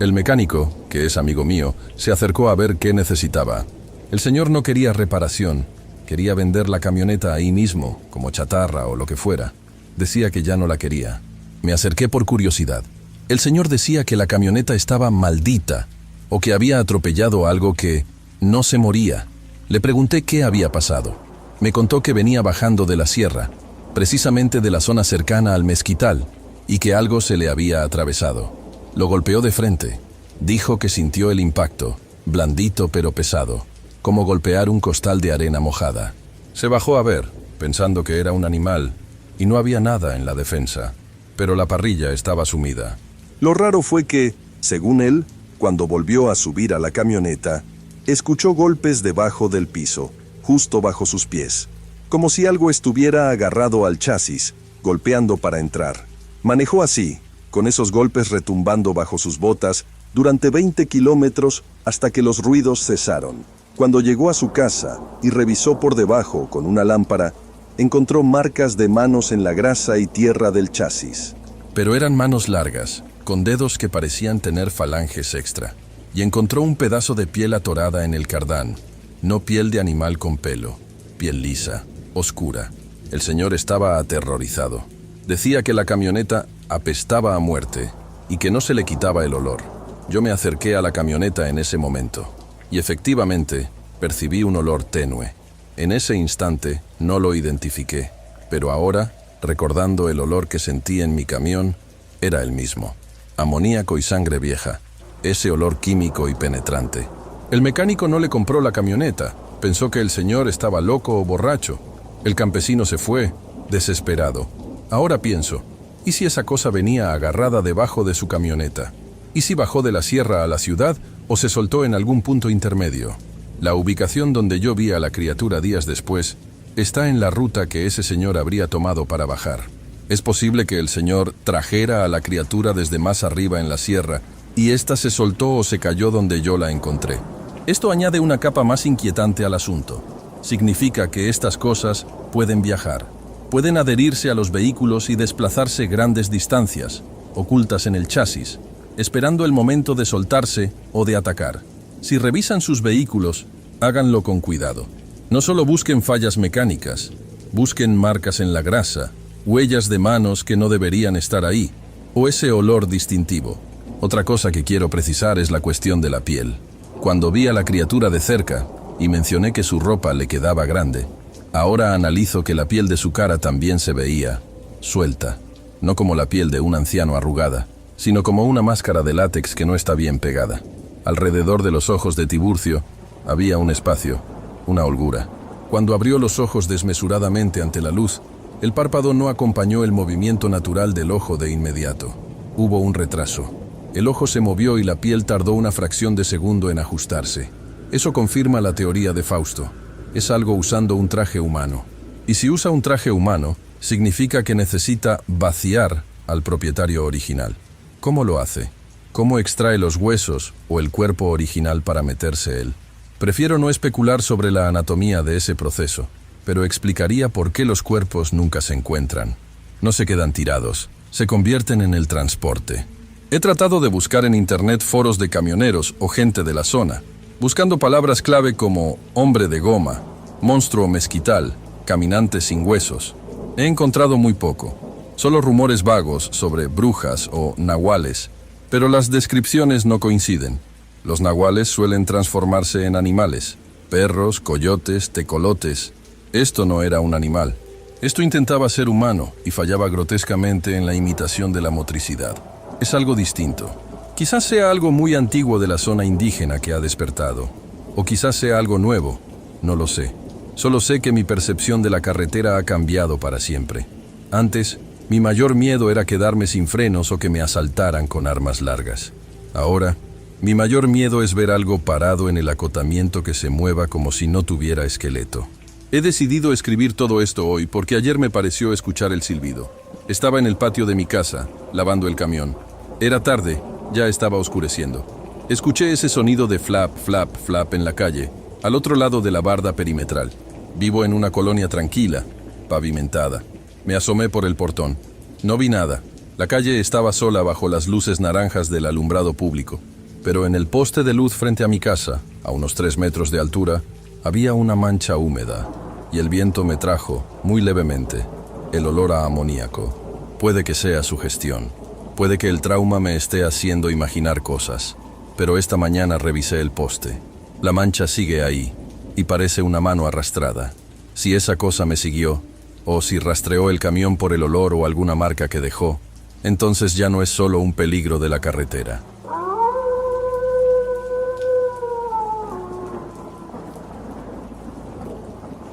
[SPEAKER 1] El mecánico, que es amigo mío, se acercó a ver qué necesitaba. El señor no quería reparación, quería vender la camioneta ahí mismo, como chatarra o lo que fuera. Decía que ya no la quería. Me acerqué por curiosidad. El señor decía que la camioneta estaba maldita, o que había atropellado algo que no se moría. Le pregunté qué había pasado. Me contó que venía bajando de la sierra, precisamente de la zona cercana al Mezquital, y que algo se le había atravesado. Lo golpeó de frente. Dijo que sintió el impacto, blandito pero pesado, como golpear un costal de arena mojada. Se bajó a ver, pensando que era un animal, y no había nada en la defensa, pero la parrilla estaba sumida.
[SPEAKER 2] Lo raro fue que, según él, cuando volvió a subir a la camioneta, escuchó golpes debajo del piso, justo bajo sus pies, como si algo estuviera agarrado al chasis, golpeando para entrar. Manejó así, con esos golpes retumbando bajo sus botas, durante 20 kilómetros hasta que los ruidos cesaron. Cuando llegó a su casa y revisó por debajo con una lámpara, encontró marcas de manos en la grasa y tierra del chasis.
[SPEAKER 1] Pero eran manos largas, con dedos que parecían tener falanges extra, y encontró un pedazo de piel atorada en el cardán, no piel de animal con pelo, piel lisa, oscura. El señor estaba aterrorizado. Decía que la camioneta apestaba a muerte y que no se le quitaba el olor. Yo me acerqué a la camioneta en ese momento, y efectivamente percibí un olor tenue. En ese instante no lo identifiqué, pero ahora, recordando el olor que sentí en mi camión, era el mismo. Amoníaco y sangre vieja, ese olor químico y penetrante. El mecánico no le compró la camioneta, pensó que el señor estaba loco o borracho. El campesino se fue, desesperado. Ahora pienso, ¿y si esa cosa venía agarrada debajo de su camioneta? ¿Y si bajó de la sierra a la ciudad o se soltó en algún punto intermedio? La ubicación donde yo vi a la criatura días después está en la ruta que ese señor habría tomado para bajar. Es posible que el señor trajera a la criatura desde más arriba en la sierra y ésta se soltó o se cayó donde yo la encontré. Esto añade una capa más inquietante al asunto. Significa que estas cosas pueden viajar, pueden adherirse a los vehículos y desplazarse grandes distancias, ocultas en el chasis, esperando el momento de soltarse o de atacar. Si revisan sus vehículos, háganlo con cuidado. No solo busquen fallas mecánicas, busquen marcas en la grasa, huellas de manos que no deberían estar ahí, o ese olor distintivo. Otra cosa que quiero precisar es la cuestión de la piel. Cuando vi a la criatura de cerca, y mencioné que su ropa le quedaba grande, ahora analizo que la piel de su cara también se veía suelta, no como la piel de un anciano arrugada, sino como una máscara de látex que no está bien pegada. Alrededor de los ojos de Tiburcio había un espacio, una holgura. Cuando abrió los ojos desmesuradamente ante la luz, el párpado no acompañó el movimiento natural del ojo de inmediato. Hubo un retraso. El ojo se movió y la piel tardó una fracción de segundo en ajustarse. Eso confirma la teoría de Fausto. Es algo usando un traje humano. Y si usa un traje humano, significa que necesita vaciar al propietario original. ¿Cómo lo hace? ¿Cómo extrae los huesos o el cuerpo original para meterse él? Prefiero no especular sobre la anatomía de ese proceso, pero explicaría por qué los cuerpos nunca se encuentran. No se quedan tirados, se convierten en el transporte. He tratado de buscar en internet foros de camioneros o gente de la zona, buscando palabras clave como hombre de goma, monstruo mezquital, caminante sin huesos. He encontrado muy poco, solo rumores vagos sobre brujas o nahuales, pero las descripciones no coinciden. Los nahuales suelen transformarse en animales, perros, coyotes, tecolotes. Esto no era un animal. Esto intentaba ser humano y fallaba grotescamente en la imitación de la motricidad. Es algo distinto. Quizás sea algo muy antiguo de la zona indígena que ha despertado. O quizás sea algo nuevo. No lo sé. Solo sé que mi percepción de la carretera ha cambiado para siempre. Antes, mi mayor miedo era quedarme sin frenos o que me asaltaran con armas largas. Ahora, mi mayor miedo es ver algo parado en el acotamiento que se mueva como si no tuviera esqueleto. He decidido escribir todo esto hoy porque ayer me pareció escuchar el silbido. Estaba en el patio de mi casa, lavando el camión. Era tarde, ya estaba oscureciendo. Escuché ese sonido de flap, flap, flap en la calle, al otro lado de la barda perimetral. Vivo en una colonia tranquila, pavimentada. Me asomé por el portón. No vi nada. La calle estaba sola bajo las luces naranjas del alumbrado público. Pero en el poste de luz frente a mi casa, a unos 3 metros de altura, había una mancha húmeda, y el viento me trajo, muy levemente, el olor a amoníaco. Puede que sea sugestión. Puede que el trauma me esté haciendo imaginar cosas. Pero esta mañana revisé el poste. La mancha sigue ahí, y parece una mano arrastrada. Si esa cosa me siguió, o si rastreó el camión por el olor o alguna marca que dejó, entonces ya no es solo un peligro de la carretera.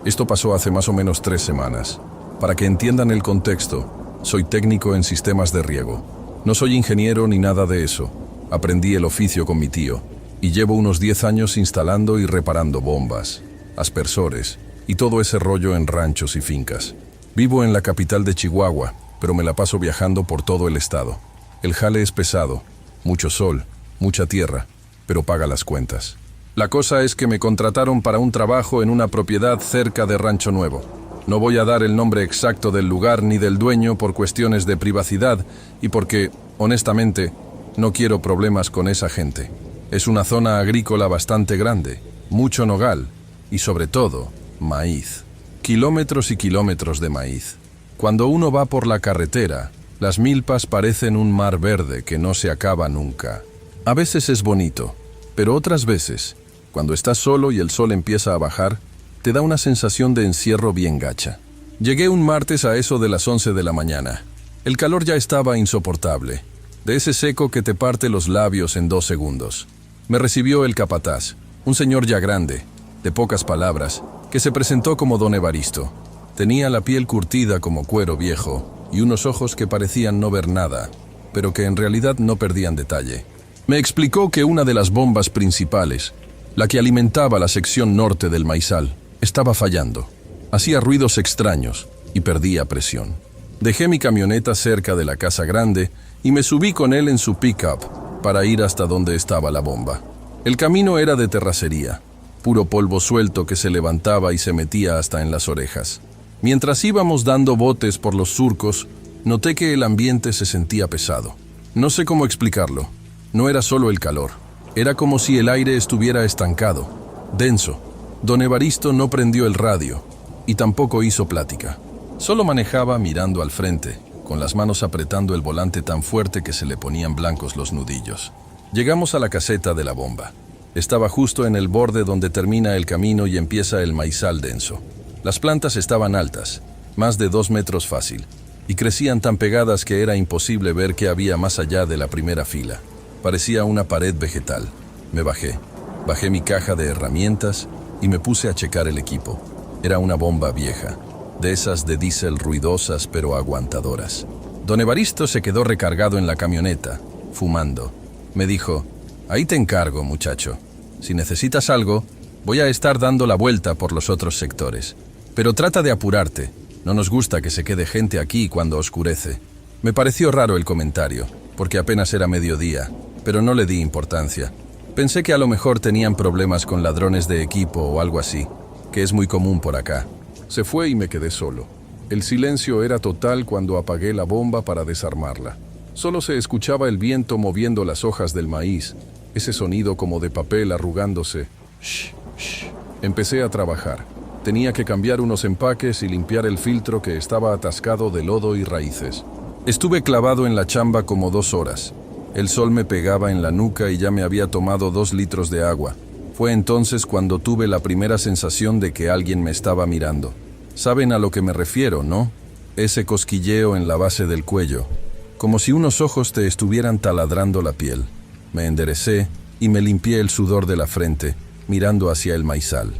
[SPEAKER 1] Esto pasó hace más o menos 3 semanas. Para que entiendan el contexto, soy técnico en sistemas de riego. No soy ingeniero ni nada de eso. Aprendí el oficio con mi tío, y llevo unos 10 años instalando y reparando bombas, aspersores, y todo ese rollo en ranchos y fincas. Vivo en la capital de Chihuahua, pero me la paso viajando por todo el estado. El jale es pesado, mucho sol, mucha tierra, pero paga las cuentas. La cosa es que me contrataron para un trabajo en una propiedad cerca de Rancho Nuevo. No voy a dar el nombre exacto del lugar ni del dueño por cuestiones de privacidad y porque, honestamente, no quiero problemas con esa gente. Es una zona agrícola bastante grande, mucho nogal y, sobre todo, maíz. Kilómetros y kilómetros de maíz. Cuando uno va por la carretera, las milpas parecen un mar verde que no se acaba nunca. A veces es bonito, pero otras veces, cuando estás solo y el sol empieza a bajar, te da una sensación de encierro bien gacha. Llegué un martes a eso de las 11 de la mañana. El calor ya estaba insoportable, de ese seco que te parte los labios en 2 segundos. Me recibió el capataz, un señor ya grande, de pocas palabras, que se presentó como don Evaristo. Tenía la piel curtida como cuero viejo y unos ojos que parecían no ver nada, pero que en realidad no perdían detalle. Me explicó que una de las bombas principales, la que alimentaba la sección norte del maizal, estaba fallando. Hacía ruidos extraños y perdía presión. Dejé mi camioneta cerca de la casa grande y me subí con él en su pick-up para ir hasta donde estaba la bomba. El camino era de terracería, puro polvo suelto que se levantaba y se metía hasta en las orejas. Mientras íbamos dando botes por los surcos, noté que el ambiente se sentía pesado. No sé cómo explicarlo. No era solo el calor. Era como si el aire estuviera estancado, denso. Don Evaristo no prendió el radio y tampoco hizo plática. Solo manejaba mirando al frente, con las manos apretando el volante tan fuerte que se le ponían blancos los nudillos. Llegamos a la caseta de la bomba. Estaba justo en el borde donde termina el camino y empieza el maizal denso. Las plantas estaban altas, más de 2 metros fácil, y crecían tan pegadas que era imposible ver qué había más allá de la primera fila. Parecía una pared vegetal. Me bajé mi caja de herramientas y me puse a checar el equipo. Era una bomba vieja, de esas de diésel ruidosas pero aguantadoras. Don Evaristo se quedó recargado en la camioneta, fumando. Me dijo: ahí te encargo, muchacho. Si necesitas algo, voy a estar dando la vuelta por los otros sectores. Pero trata de apurarte. No nos gusta que se quede gente aquí cuando oscurece. Me pareció raro el comentario, porque apenas era mediodía, pero no le di importancia. Pensé que a lo mejor tenían problemas con ladrones de equipo o algo así, que es muy común por acá. Se fue y me quedé solo. El silencio era total cuando apagué la bomba para desarmarla. Solo se escuchaba el viento moviendo las hojas del maíz, ese sonido como de papel arrugándose. Shh, shh. Empecé a trabajar. Tenía que cambiar unos empaques y limpiar el filtro que estaba atascado de lodo y raíces. Estuve clavado en la chamba como 2 horas. El sol me pegaba en la nuca y ya me había tomado 2 litros de agua. Fue entonces cuando tuve la primera sensación de que alguien me estaba mirando. Saben a lo que me refiero, ¿no? Ese cosquilleo en la base del cuello, como si unos ojos te estuvieran taladrando la piel. Me enderecé y me limpié el sudor de la frente, mirando hacia el maizal.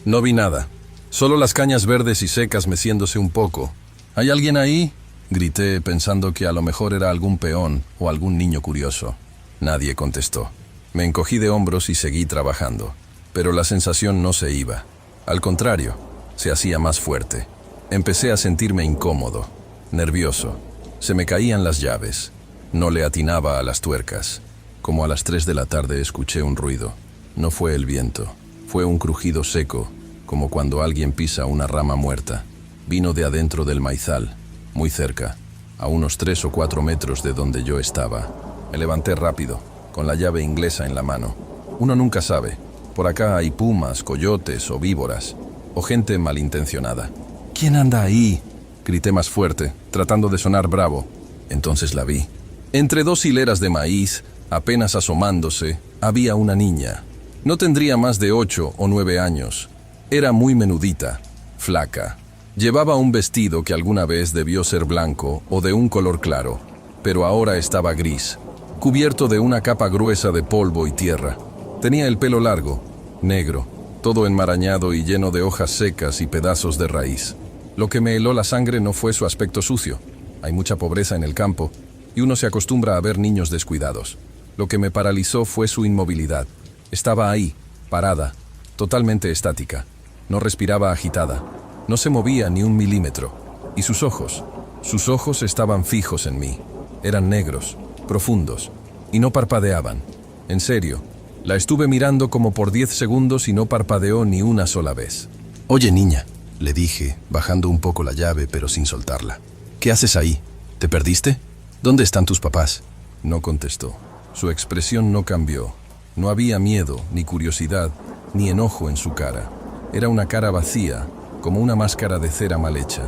[SPEAKER 1] No vi nada. Solo las cañas verdes y secas meciéndose un poco. ¿Hay alguien ahí?, grité, pensando que a lo mejor era algún peón o algún niño curioso. Nadie contestó. Me encogí de hombros y seguí trabajando. Pero la sensación no se iba. Al contrario, se hacía más fuerte. Empecé a sentirme incómodo, nervioso. Se me caían las llaves. No le atinaba a las tuercas. Como a las 3 de la tarde escuché un ruido. No fue el viento. Fue un crujido seco, como cuando alguien pisa una rama muerta. Vino de adentro del maizal, muy cerca, a unos 3 o 4 metros de donde yo estaba. Me levanté rápido, con la llave inglesa en la mano. Uno nunca sabe. Por acá hay pumas, coyotes o víboras, o gente malintencionada. ¿Quién anda ahí?, grité más fuerte, tratando de sonar bravo. Entonces la vi. Entre 2 hileras de maíz, apenas asomándose, había una niña. No tendría más de 8 o 9 años. Era muy menudita, flaca. Llevaba un vestido que alguna vez debió ser blanco o de un color claro, pero ahora estaba gris, cubierto de una capa gruesa de polvo y tierra. Tenía el pelo largo, negro, todo enmarañado y lleno de hojas secas y pedazos de raíz. Lo que me heló la sangre no fue su aspecto sucio. Hay mucha pobreza en el campo y uno se acostumbra a ver niños descuidados. Lo que me paralizó fue su inmovilidad. Estaba ahí, parada, totalmente estática. No respiraba agitada. No se movía ni un milímetro. Y sus ojos estaban fijos en mí. Eran negros, profundos, y no parpadeaban. En serio, la estuve mirando como por 10 segundos y no parpadeó ni una sola vez. «Oye, niña», le dije, bajando un poco la llave pero sin soltarla. «¿Qué haces ahí? ¿Te perdiste? ¿Dónde están tus papás?» No contestó. Su expresión no cambió. No había miedo, ni curiosidad, ni enojo en su cara. Era una cara vacía, como una máscara de cera mal hecha.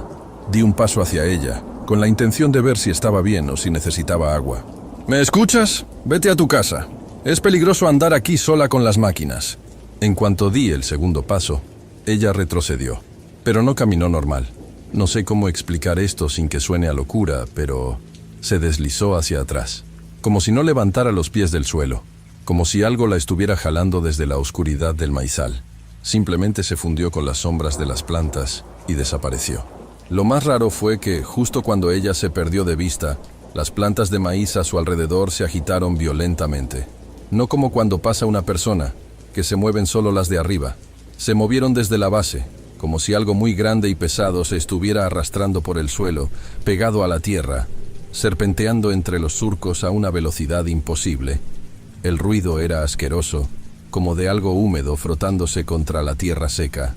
[SPEAKER 1] Di un paso hacia ella, con la intención de ver si estaba bien o si necesitaba agua. «¿Me escuchas? Vete a tu casa. Es peligroso andar aquí sola con las máquinas». En cuanto di el segundo paso, ella retrocedió, pero no caminó normal. No sé cómo explicar esto sin que suene a locura, pero se deslizó hacia atrás, como si no levantara los pies del suelo, como si algo la estuviera jalando desde la oscuridad del maizal. Simplemente se fundió con las sombras de las plantas y desapareció. Lo más raro fue que, justo cuando ella se perdió de vista, las plantas de maíz a su alrededor se agitaron violentamente. No como cuando pasa una persona, que se mueven solo las de arriba. Se movieron desde la base, como si algo muy grande y pesado se estuviera arrastrando por el suelo, pegado a la tierra, serpenteando entre los surcos a una velocidad imposible. El ruido era asqueroso, como de algo húmedo frotándose contra la tierra seca.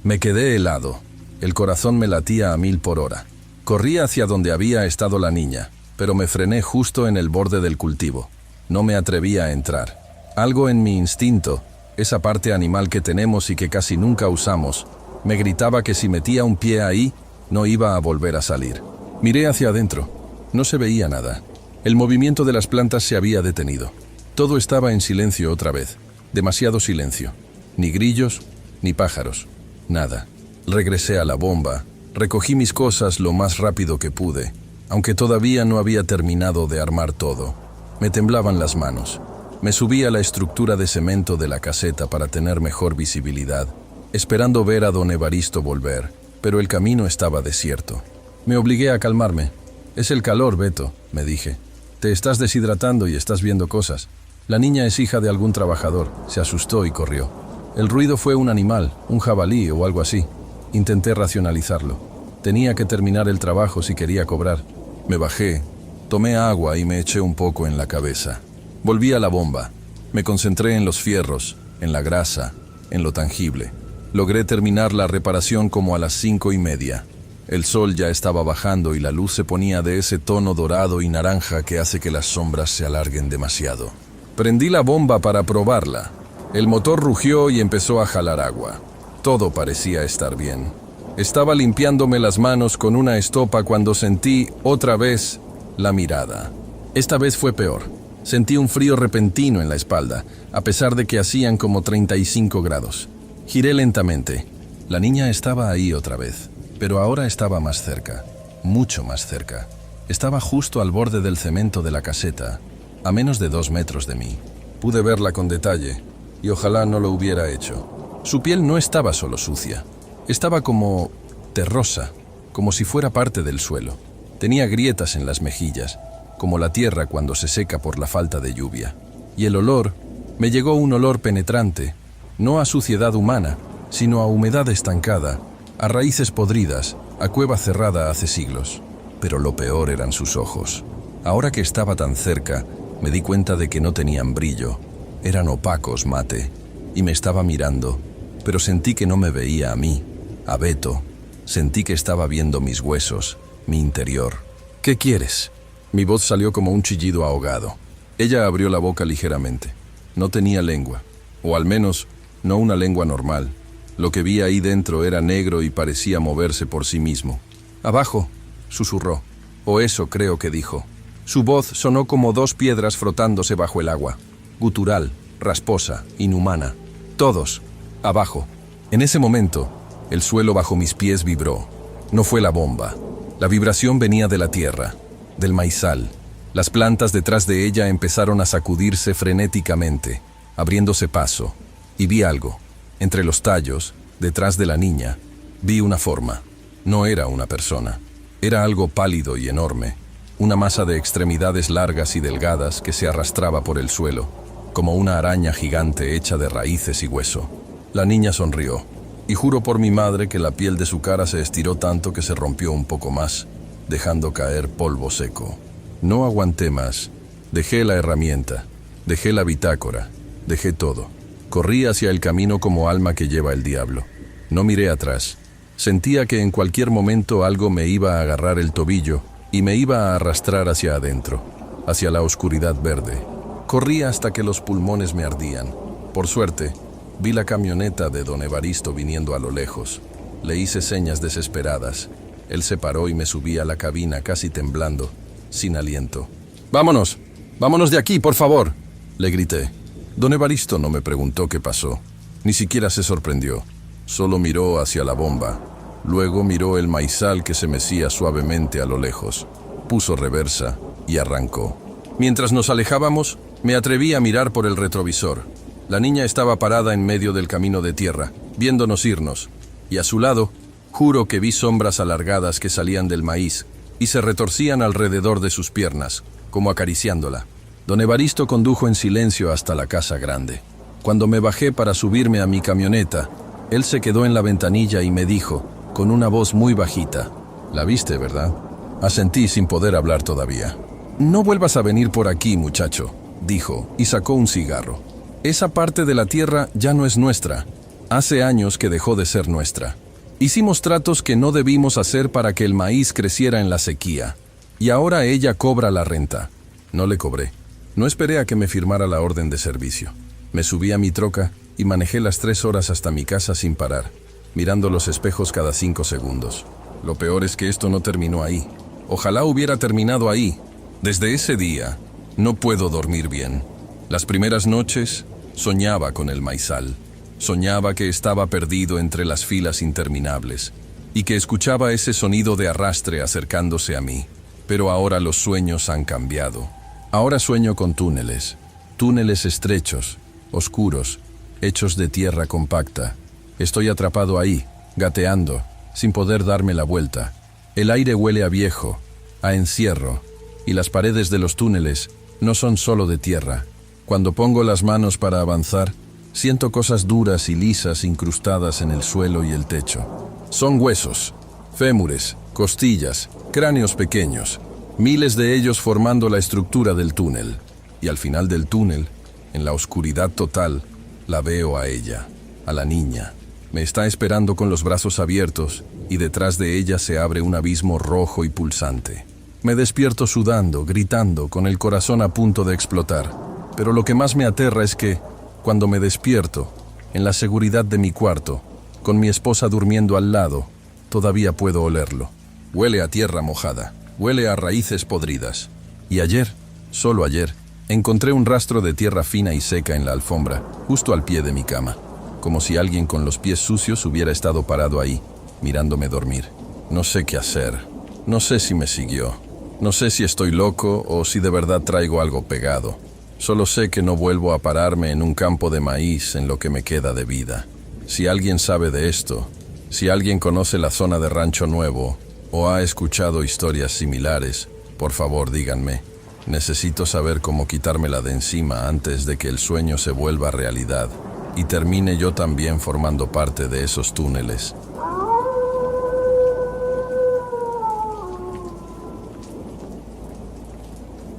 [SPEAKER 1] Me quedé helado. El corazón me latía a 1000 por hora. Corrí hacia donde había estado la niña, pero me frené justo en el borde del cultivo. No me atrevía a entrar. Algo en mi instinto, esa parte animal que tenemos y que casi nunca usamos, me gritaba que si metía un pie ahí, No iba a volver a salir. Miré hacia adentro. No se veía nada. El movimiento de las plantas se había detenido. Todo estaba en silencio otra vez. Demasiado silencio. Ni grillos, ni pájaros. Nada. Regresé a la bomba. Recogí mis cosas lo más rápido que pude, aunque todavía no había terminado de armar todo. Me temblaban las manos. Me subí a la estructura de cemento de la caseta para tener mejor visibilidad, esperando ver a don Evaristo volver, pero el camino estaba desierto. Me obligué a calmarme. Es el calor, Beto, me dije. Te estás deshidratando y estás viendo cosas. La niña es hija de algún trabajador. Se asustó y corrió. El ruido fue un animal, un jabalí o algo así. Intenté racionalizarlo. Tenía que terminar el trabajo si quería cobrar. Me bajé, tomé agua y me eché un poco en la cabeza. Volví a la bomba. Me concentré en los fierros, en la grasa, en lo tangible. Logré terminar la reparación como a las 5:30. El sol ya estaba bajando y la luz se ponía de ese tono dorado y naranja que hace que las sombras se alarguen demasiado. Prendí la bomba para probarla. El motor rugió y empezó a jalar agua. Todo parecía estar bien. Estaba limpiándome las manos con una estopa cuando sentí, otra vez, la mirada. Esta vez fue peor. Sentí un frío repentino en la espalda, a pesar de que hacían como 35 grados. Giré lentamente. La niña estaba ahí otra vez, pero ahora estaba más cerca, mucho más cerca. Estaba justo al borde del cemento de la caseta, a menos de 2 metros de mí. Pude verla con detalle, y ojalá no lo hubiera hecho. Su piel no estaba solo sucia, estaba como terrosa, como si fuera parte del suelo. Tenía grietas en las mejillas, como la tierra cuando se seca por la falta de lluvia. Y el olor, me llegó un olor penetrante, no a suciedad humana, sino a humedad estancada, a raíces podridas, a cueva cerrada hace siglos. Pero lo peor eran sus ojos. Ahora que estaba tan cerca, me di cuenta de que no tenían brillo, eran opacos mate, y me estaba mirando, pero sentí que no me veía a mí, a Beto. Sentí que estaba viendo mis huesos, mi interior. ¿Qué quieres? Mi voz salió como un chillido ahogado. Ella abrió la boca ligeramente. No tenía lengua, o al menos no una lengua normal. Lo que vi ahí dentro era negro y parecía moverse por sí mismo. «Abajo», susurró, o eso creo que dijo. Su voz sonó como 2 piedras frotándose bajo el agua. Gutural, rasposa, inhumana. Todos, abajo. En ese momento, el suelo bajo mis pies vibró. No fue la bomba. La vibración venía de la tierra, del maizal. Las plantas detrás de ella empezaron a sacudirse frenéticamente, abriéndose paso. Y vi algo. Entre los tallos, detrás de la niña, vi una forma. No era una persona. Era algo pálido y enorme. Una masa de extremidades largas y delgadas que se arrastraba por el suelo, como una araña gigante hecha de raíces y hueso. La niña sonrió, y juro por mi madre que la piel de su cara se estiró tanto que se rompió un poco más, dejando caer polvo seco. No aguanté más. Dejé la herramienta, dejé la bitácora, dejé todo. Corrí hacia el camino como alma que lleva el diablo. No miré atrás. Sentía que en cualquier momento algo me iba a agarrar el tobillo y me iba a arrastrar hacia adentro, hacia la oscuridad verde. Corrí hasta que los pulmones me ardían. Por suerte, vi la camioneta de don Evaristo viniendo a lo lejos. Le hice señas desesperadas. Él se paró y me subí a la cabina casi temblando, sin aliento. «¡Vámonos! ¡Vámonos de aquí, por favor!», le grité. Don Evaristo no me preguntó qué pasó. Ni siquiera se sorprendió. Solo miró hacia la bomba. Luego miró el maizal que se mecía suavemente a lo lejos. Puso reversa y arrancó. Mientras nos alejábamos, me atreví a mirar por el retrovisor. La niña estaba parada en medio del camino de tierra, viéndonos irnos. Y a su lado, juro que vi sombras alargadas que salían del maíz y se retorcían alrededor de sus piernas, como acariciándola. Don Evaristo condujo en silencio hasta la casa grande. Cuando me bajé para subirme a mi camioneta, él se quedó en la ventanilla y me dijo, con una voz muy bajita: «¿La viste, verdad?». Asentí sin poder hablar todavía. «No vuelvas a venir por aquí, muchacho», dijo, y sacó un cigarro. «Esa parte de la tierra ya no es nuestra. Hace años que dejó de ser nuestra. Hicimos tratos que no debimos hacer para que el maíz creciera en la sequía. Y ahora ella cobra la renta». No le cobré. No esperé a que me firmara la orden de servicio. Me subí a mi troca y manejé las 3 horas hasta mi casa sin parar, mirando los espejos cada 5 segundos. Lo peor es que esto no terminó ahí. Ojalá hubiera terminado ahí. Desde ese día, no puedo dormir bien. Las primeras noches, soñaba con el maizal. Soñaba que estaba perdido entre las filas interminables y que escuchaba ese sonido de arrastre acercándose a mí. Pero ahora los sueños han cambiado. Ahora sueño con túneles. Túneles estrechos, oscuros, hechos de tierra compacta. Estoy atrapado ahí, gateando, sin poder darme la vuelta. El aire huele a viejo, a encierro, y las paredes de los túneles no son solo de tierra. Cuando pongo las manos para avanzar, siento cosas duras y lisas incrustadas en el suelo y el techo. Son huesos, fémures, costillas, cráneos pequeños, miles de ellos formando la estructura del túnel. Y al final del túnel, en la oscuridad total, la veo a ella, a la niña. Me está esperando con los brazos abiertos y detrás de ella se abre un abismo rojo y pulsante. Me despierto sudando, gritando, con el corazón a punto de explotar. Pero lo que más me aterra es que, cuando me despierto, en la seguridad de mi cuarto, con mi esposa durmiendo al lado, todavía puedo olerlo. Huele a tierra mojada, huele a raíces podridas. Y ayer, solo ayer, encontré un rastro de tierra fina y seca en la alfombra, justo al pie de mi cama, como si alguien con los pies sucios hubiera estado parado ahí, mirándome dormir. No sé qué hacer, no sé si me siguió, no sé si estoy loco o si de verdad traigo algo pegado. Solo sé que no vuelvo a pararme en un campo de maíz en lo que me queda de vida. Si alguien sabe de esto, si alguien conoce la zona de Rancho Nuevo o ha escuchado historias similares, por favor díganme. Necesito saber cómo quitármela de encima antes de que el sueño se vuelva realidad y termine yo también formando parte de esos túneles.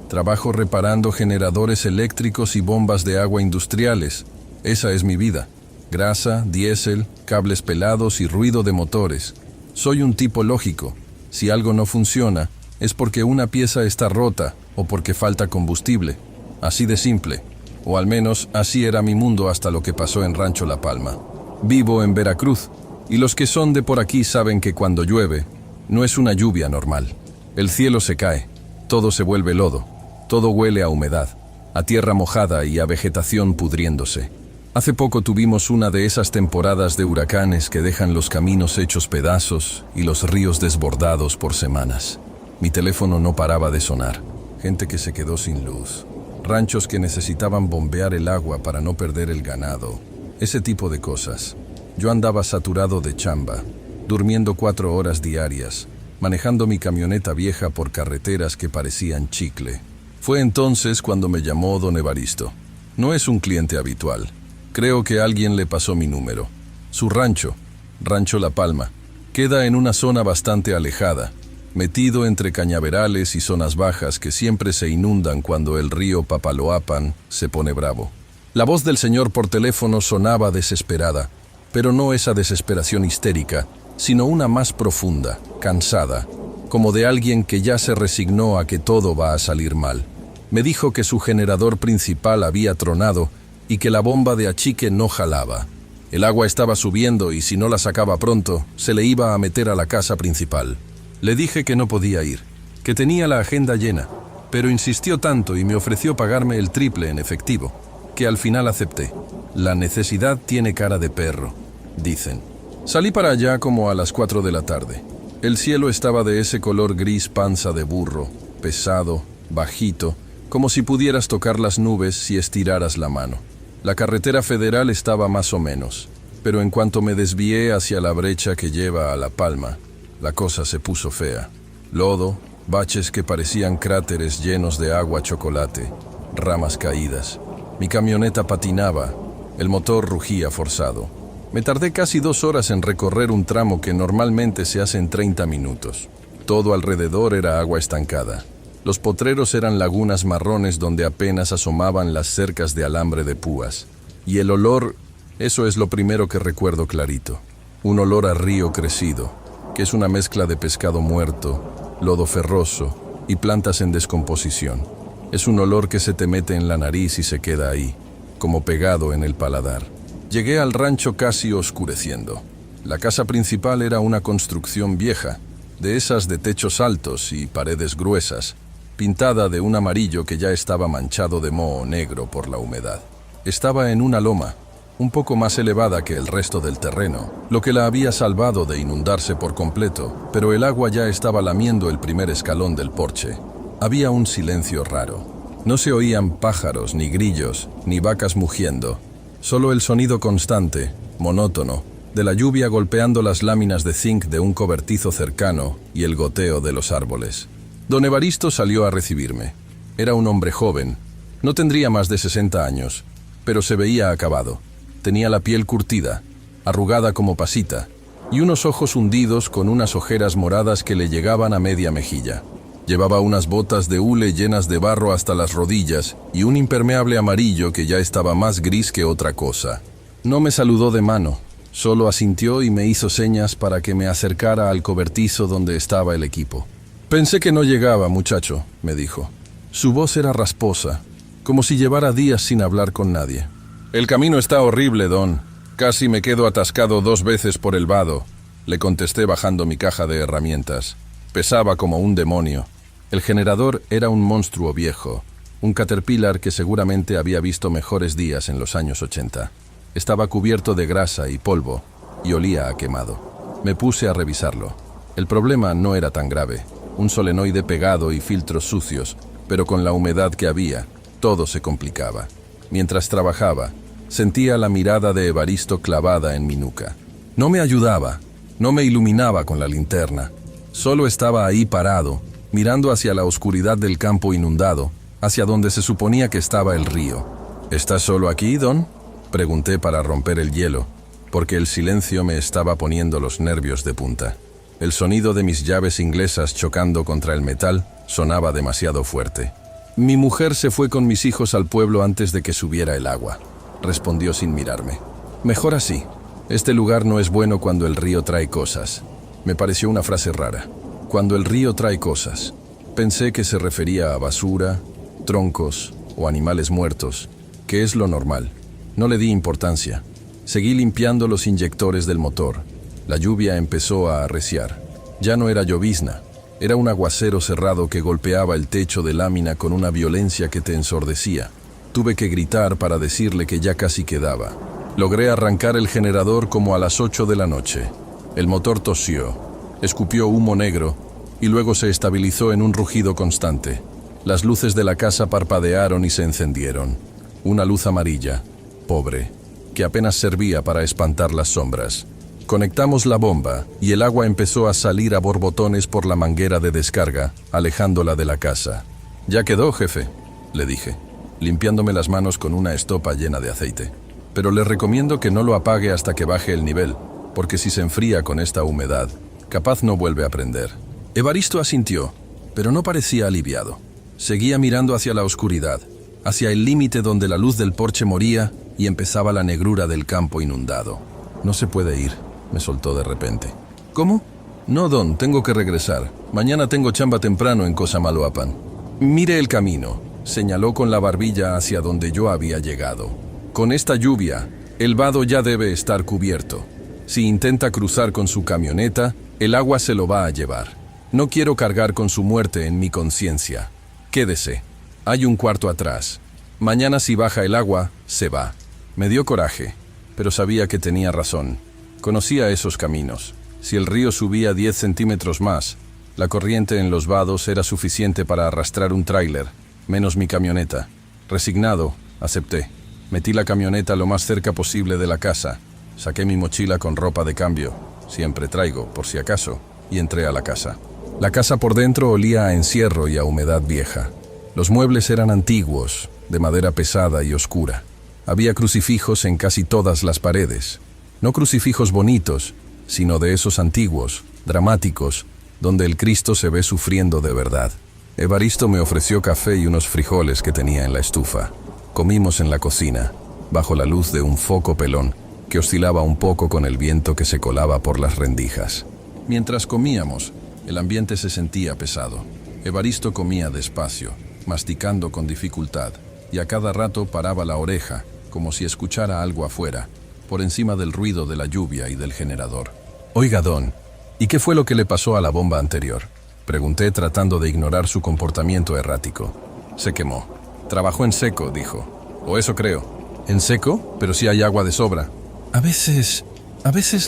[SPEAKER 1] Trabajo reparando generadores eléctricos y bombas de agua industriales. Esa es mi vida. Grasa, diésel, cables pelados y ruido de motores. Soy un tipo lógico. Si algo no funciona, es porque una pieza está rota o porque falta combustible. Así de simple. O al menos así era mi mundo hasta lo que pasó en Rancho La Palma. Vivo en Veracruz, y los que son de por aquí saben que cuando llueve, no es una lluvia normal. El cielo se cae, todo se vuelve lodo, todo huele a humedad, a tierra mojada y a vegetación pudriéndose. Hace poco tuvimos una de esas temporadas de huracanes que dejan los caminos hechos pedazos y los ríos desbordados por semanas. Mi teléfono no paraba de sonar. Gente que se quedó sin luz. Ranchos que necesitaban bombear el agua para no perder el ganado. Ese tipo de cosas. Yo andaba saturado de chamba, durmiendo 4 horas diarias, manejando mi camioneta vieja por carreteras que parecían chicle. Fue entonces cuando me llamó don Evaristo. No es un cliente habitual. Creo que alguien le pasó mi número. Su rancho, Rancho La Palma, queda en una zona bastante alejada, metido entre cañaverales y zonas bajas que siempre se inundan cuando el río Papaloapan se pone bravo. La voz del señor por teléfono sonaba desesperada, pero no esa desesperación histérica, sino una más profunda, cansada, como de alguien que ya se resignó a que todo va a salir mal. Me dijo que su generador principal había tronado y que la bomba de achique no jalaba. El agua estaba subiendo y si no la sacaba pronto, se le iba a meter a la casa principal. Le dije que no podía ir, que tenía la agenda llena, pero insistió tanto y me ofreció pagarme el triple en efectivo, que al final acepté. La necesidad tiene cara de perro, dicen. Salí para allá como a las 4 de la tarde. El cielo estaba de ese color gris panza de burro, pesado, bajito, como si pudieras tocar las nubes si estiraras la mano. La carretera federal estaba más o menos, pero en cuanto me desvié hacia la brecha que lleva a La Palma, la cosa se puso fea. Lodo, baches que parecían cráteres llenos de agua chocolate, ramas caídas. Mi camioneta patinaba, el motor rugía forzado. Me tardé casi 2 horas en recorrer un tramo que normalmente se hace en 30 minutos. Todo alrededor era agua estancada. Los potreros eran lagunas marrones donde apenas asomaban las cercas de alambre de púas. Y el olor, eso es lo primero que recuerdo clarito. Un olor a río crecido, que es una mezcla de pescado muerto, lodo ferroso y plantas en descomposición. Es un olor que se te mete en la nariz y se queda ahí, como pegado en el paladar. Llegué al rancho casi oscureciendo. La casa principal era una construcción vieja, de esas de techos altos y paredes gruesas, pintada de un amarillo que ya estaba manchado de moho negro por la humedad. Estaba en una loma, un poco más elevada que el resto del terreno, lo que la había salvado de inundarse por completo, pero el agua ya estaba lamiendo el primer escalón del porche. Había un silencio raro. No se oían pájaros, ni grillos, ni vacas mugiendo. Solo el sonido constante, monótono, de la lluvia golpeando las láminas de zinc de un cobertizo cercano y el goteo de los árboles. Don Evaristo salió a recibirme. Era un hombre joven. No tendría más de 60 años, pero se veía acabado. Tenía la piel curtida, arrugada como pasita, y unos ojos hundidos con unas ojeras moradas que le llegaban a media mejilla. Llevaba unas botas de hule llenas de barro hasta las rodillas y un impermeable amarillo que ya estaba más gris que otra cosa. No me saludó de mano, solo asintió y me hizo señas para que me acercara al cobertizo donde estaba el equipo. «Pensé que no llegaba, muchacho», me dijo. Su voz era rasposa, como si llevara días sin hablar con nadie. «El camino está horrible, don. Casi me quedo atascado 2 veces por el vado», le contesté bajando mi caja de herramientas. Pesaba como un demonio. El generador era un monstruo viejo, un Caterpillar que seguramente había visto mejores días en los años 80. Estaba cubierto de grasa y polvo, y olía a quemado. Me puse a revisarlo. El problema no era tan grave. Un solenoide pegado y filtros sucios, pero con la humedad que había, todo se complicaba. Mientras trabajaba, sentía la mirada de Evaristo clavada en mi nuca. No me ayudaba, no me iluminaba con la linterna. Solo estaba ahí parado, mirando hacia la oscuridad del campo inundado, hacia donde se suponía que estaba el río. «¿Estás solo aquí, don?», pregunté para romper el hielo, porque el silencio me estaba poniendo los nervios de punta. El sonido de mis llaves inglesas chocando contra el metal sonaba demasiado fuerte. «Mi mujer se fue con mis hijos al pueblo antes de que subiera el agua», respondió sin mirarme. «Mejor así. Este lugar no es bueno cuando el río trae cosas». Me pareció una frase rara. Cuando el río trae cosas. Pensé que se refería a basura, troncos o animales muertos, que es lo normal. No le di importancia. Seguí limpiando los inyectores del motor. La lluvia empezó a arreciar. Ya no era llovizna. Era un aguacero cerrado que golpeaba el techo de lámina con una violencia que te ensordecía. Tuve que gritar para decirle que ya casi quedaba. Logré arrancar el generador como a las 8 de la noche. El motor tosió, escupió humo negro y luego se estabilizó en un rugido constante. Las luces de la casa parpadearon y se encendieron. Una luz amarilla, pobre, que apenas servía para espantar las sombras. Conectamos la bomba y el agua empezó a salir a borbotones por la manguera de descarga, alejándola de la casa. «Ya quedó, jefe», le dije, limpiándome las manos con una estopa llena de aceite. «Pero le recomiendo que no lo apague hasta que baje el nivel, porque si se enfría con esta humedad, capaz no vuelve a prender». Evaristo asintió, pero no parecía aliviado. Seguía mirando hacia la oscuridad, hacia el límite donde la luz del porche moría y empezaba la negrura del campo inundado. «No se puede ir», me soltó de repente. «¿Cómo?» «No, don, tengo que regresar. Mañana tengo chamba temprano en Cosamaloapan». «Mire el camino», señaló con la barbilla hacia donde yo había llegado. «Con esta lluvia, el vado ya debe estar cubierto. Si intenta cruzar con su camioneta, el agua se lo va a llevar. No quiero cargar con su muerte en mi conciencia. Quédese. Hay un cuarto atrás. Mañana si baja el agua, se va». Me dio coraje, pero sabía que tenía razón. Conocía esos caminos. Si el río subía 10 centímetros más, la corriente en los vados era suficiente para arrastrar un tráiler, menos mi camioneta. Resignado, acepté. Metí la camioneta lo más cerca posible de la casa. Saqué mi mochila con ropa de cambio, siempre traigo, por si acaso, y entré a la casa. La casa por dentro olía a encierro y a humedad vieja. Los muebles eran antiguos, de madera pesada y oscura. Había crucifijos en casi todas las paredes. No crucifijos bonitos, sino de esos antiguos, dramáticos, donde el Cristo se ve sufriendo de verdad. Evaristo me ofreció café y unos frijoles que tenía en la estufa. Comimos en la cocina, bajo la luz de un foco pelón, que oscilaba un poco con el viento que se colaba por las rendijas. Mientras comíamos, el ambiente se sentía pesado. Evaristo comía despacio, masticando con dificultad, y a cada rato paraba la oreja, como si escuchara algo afuera, por encima del ruido de la lluvia y del generador. «Oiga, don», ¿Y qué fue lo que le pasó a la bomba anterior? Pregunté tratando de ignorar su comportamiento errático. Se quemó. Trabajó en seco, dijo. O eso creo. ¿En seco? Pero sí hay agua de sobra. A veces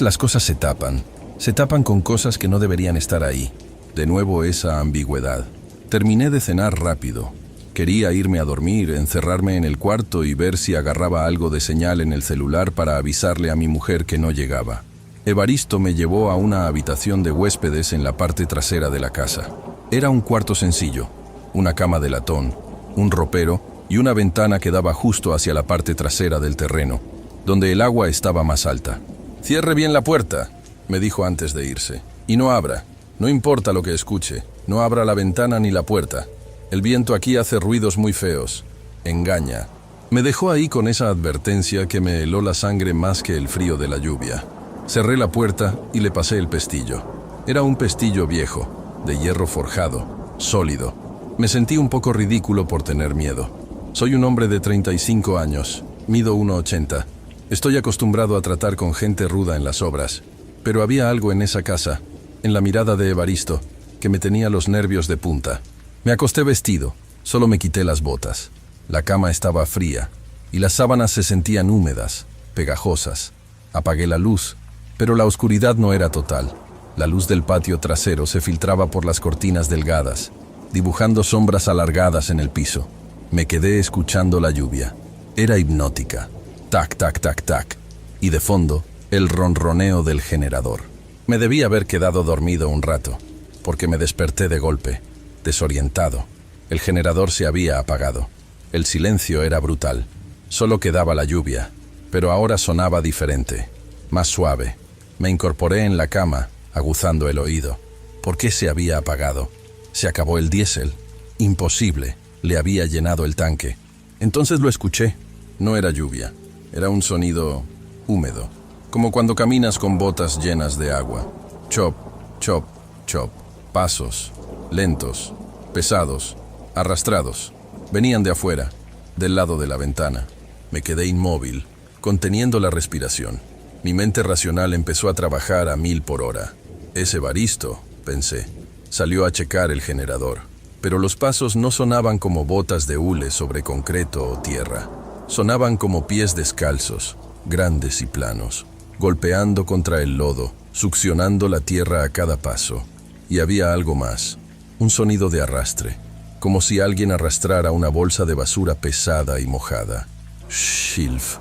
[SPEAKER 1] las cosas se tapan. Se tapan con cosas que no deberían estar ahí. De nuevo esa ambigüedad. Terminé de cenar rápido. Quería irme a dormir, encerrarme en el cuarto y ver si agarraba algo de señal en el celular para avisarle a mi mujer que no llegaba. Evaristo me llevó a una habitación de huéspedes en la parte trasera de la casa. Era un cuarto sencillo, una cama de latón, un ropero y una ventana que daba justo hacia la parte trasera del terreno, donde el agua estaba más alta. «Cierre bien la puerta», me dijo antes de irse, «y no abra. No importa lo que escuche, no abra la ventana ni la puerta. El viento aquí hace ruidos muy feos. Engaña». Me dejó ahí con esa advertencia que me heló la sangre más que el frío de la lluvia. Cerré la puerta y le pasé el pestillo. Era un pestillo viejo, de hierro forjado, sólido. Me sentí un poco ridículo por tener miedo. Soy un hombre de 35 años, mido 1,80. Estoy acostumbrado a tratar con gente ruda en las obras, pero había algo en esa casa, en la mirada de Evaristo, que me tenía los nervios de punta. Me acosté vestido, solo me quité las botas. La cama estaba fría, y las sábanas se sentían húmedas, pegajosas. Apagué la luz, pero la oscuridad no era total. La luz del patio trasero se filtraba por las cortinas delgadas, dibujando sombras alargadas en el piso. Me quedé escuchando la lluvia. Era hipnótica. Tac, tac, tac, tac. Y de fondo, el ronroneo del generador. Me debí haber quedado dormido un rato, porque me desperté de golpe, desorientado. El generador se había apagado. El silencio era brutal. Solo quedaba la lluvia, pero ahora sonaba diferente, más suave. Me incorporé en la cama, aguzando el oído. ¿Por qué se había apagado? ¿Se acabó el diésel? Imposible. Le había llenado el tanque. Entonces lo escuché. No era lluvia. Era un sonido húmedo, como cuando caminas con botas llenas de agua. Chop, chop, chop. Pasos, lentos, pesados, arrastrados. Venían de afuera, del lado de la ventana. Me quedé inmóvil, conteniendo la respiración. Mi mente racional empezó a trabajar a 1000 por hora. «Es Evaristo», pensé. Salió a checar el generador. Pero los pasos no sonaban como botas de hule sobre concreto o tierra. Sonaban como pies descalzos, grandes y planos, golpeando contra el lodo, succionando la tierra a cada paso. Y había algo más, un sonido de arrastre, como si alguien arrastrara una bolsa de basura pesada y mojada. Shilf.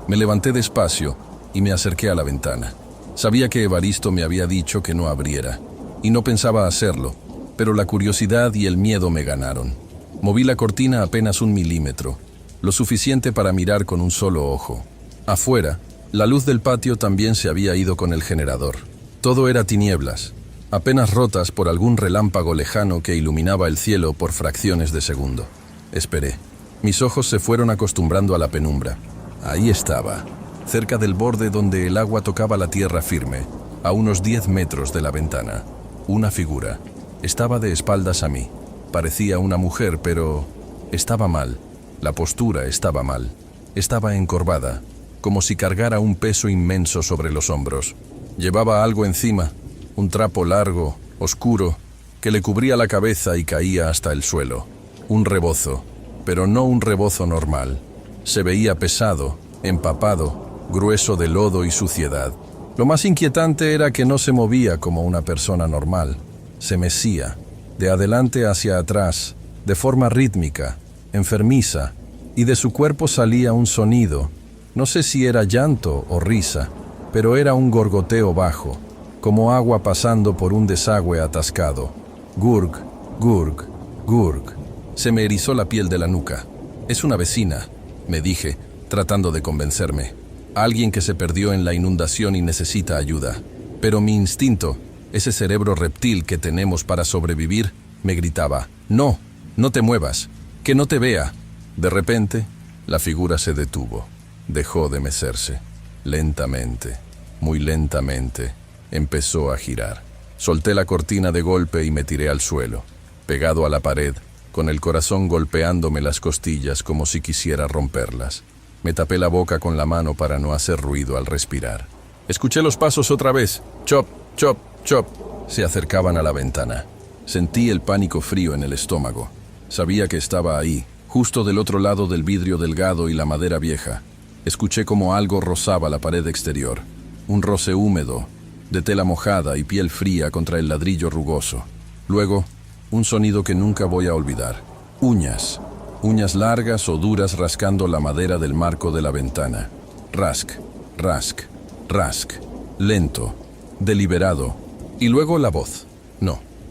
[SPEAKER 1] Me levanté despacio y me acerqué a la ventana. Sabía que Evaristo me había dicho que no abriera, y no pensaba hacerlo, pero la curiosidad y el miedo me ganaron. Moví la cortina apenas 1 milímetro, lo suficiente para mirar con un solo ojo. Afuera, la luz del patio también se había ido con el generador. Todo era tinieblas, apenas rotas por algún relámpago lejano que iluminaba el cielo por fracciones de segundo. Esperé. Mis ojos se fueron acostumbrando a la penumbra. Ahí estaba, cerca del borde donde el agua tocaba la tierra firme, a unos 10 metros de la ventana. Una figura. Estaba de espaldas a mí. Parecía una mujer, pero estaba mal. La postura estaba mal. Estaba encorvada, como si cargara un peso inmenso sobre los hombros. Llevaba algo encima, un trapo largo, oscuro, que le cubría la cabeza y caía hasta el suelo. Un rebozo, pero no un rebozo normal. Se veía pesado, empapado, grueso de lodo y suciedad. Lo más inquietante era que no se movía como una persona normal. Se mecía, de adelante hacia atrás, de forma rítmica, enfermiza, y de su cuerpo salía un sonido. No sé si era llanto o risa, pero era un gorgoteo bajo, como agua pasando por un desagüe atascado. Gurg, gurg, gurg. Se me erizó la piel de la nuca. «Es una vecina», me dije, tratando de convencerme. «Alguien que se perdió en la inundación y necesita ayuda». Pero mi instinto, ese cerebro reptil que tenemos para sobrevivir, me gritaba: «No, no te muevas, que no te vea». De repente, la figura se detuvo. Dejó de mecerse. Lentamente, muy lentamente, empezó a girar. Solté la cortina de golpe y me tiré al suelo, pegado a la pared, con el corazón golpeándome las costillas como si quisiera romperlas. Me tapé la boca con la mano para no hacer ruido al respirar. Escuché los pasos otra vez. Chop, Chop, chop, se acercaban a la ventana. Sentí el pánico frío en el estómago. Sabía que estaba ahí, justo del otro lado del vidrio delgado y la madera vieja. Escuché como algo rozaba la pared exterior. Un roce húmedo, de tela mojada y piel fría contra el ladrillo rugoso. Luego, un sonido que nunca voy a olvidar. Uñas. Uñas largas o duras rascando la madera del marco de la ventana. Rask, rask, rask. Lento, deliberado. Y luego la voz.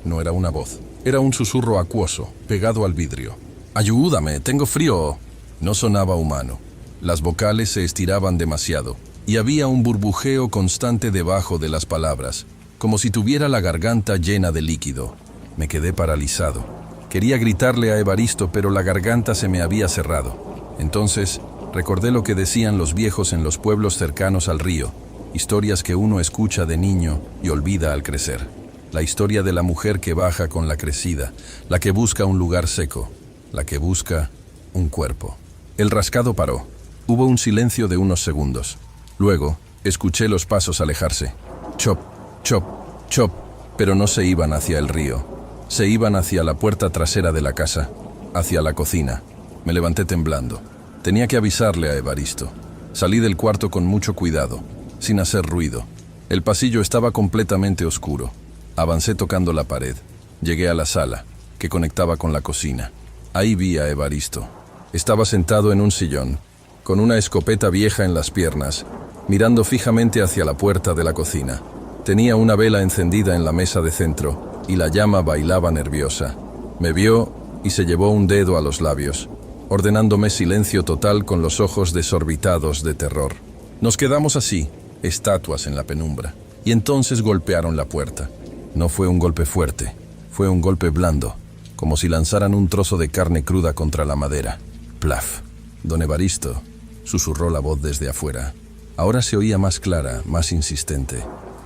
[SPEAKER 1] No era una voz. Era un susurro acuoso, pegado al vidrio. «Ayúdame, tengo frío». No sonaba humano. Las vocales se estiraban demasiado, y había un burbujeo constante debajo de las palabras, como si tuviera la garganta llena de líquido. Me quedé paralizado. Quería gritarle a Evaristo, pero la garganta se me había cerrado. Entonces, recordé lo que decían los viejos en los pueblos cercanos al río, historias que uno escucha de niño y olvida al crecer. La historia de la mujer que baja con la crecida, la que busca un lugar seco, la que busca un cuerpo. El rascado paró. Hubo un silencio de unos segundos. Luego, escuché los pasos alejarse. Chop, chop, chop, pero no se iban hacia el río. Se iban hacia la puerta trasera de la casa, hacia la cocina. Me levanté temblando. Tenía que avisarle a Evaristo. Salí del cuarto con mucho cuidado, sin hacer ruido. El pasillo estaba completamente oscuro. Avancé tocando la pared. Llegué a la sala, que conectaba con la cocina. Ahí vi a Evaristo. Estaba sentado en un sillón, con una escopeta vieja en las piernas, mirando fijamente hacia la puerta de la cocina. Tenía una vela encendida en la mesa de centro, y la llama bailaba nerviosa. Me vio y se llevó un dedo a los labios, ordenándome silencio total con los ojos desorbitados de terror. Nos quedamos así, estatuas en la penumbra, y entonces golpearon la puerta. No fue un golpe fuerte, fue un golpe blando, como si lanzaran un trozo de carne cruda contra la madera. Plaf. Don Evaristo, susurró la voz desde afuera. Ahora se oía más clara, más insistente.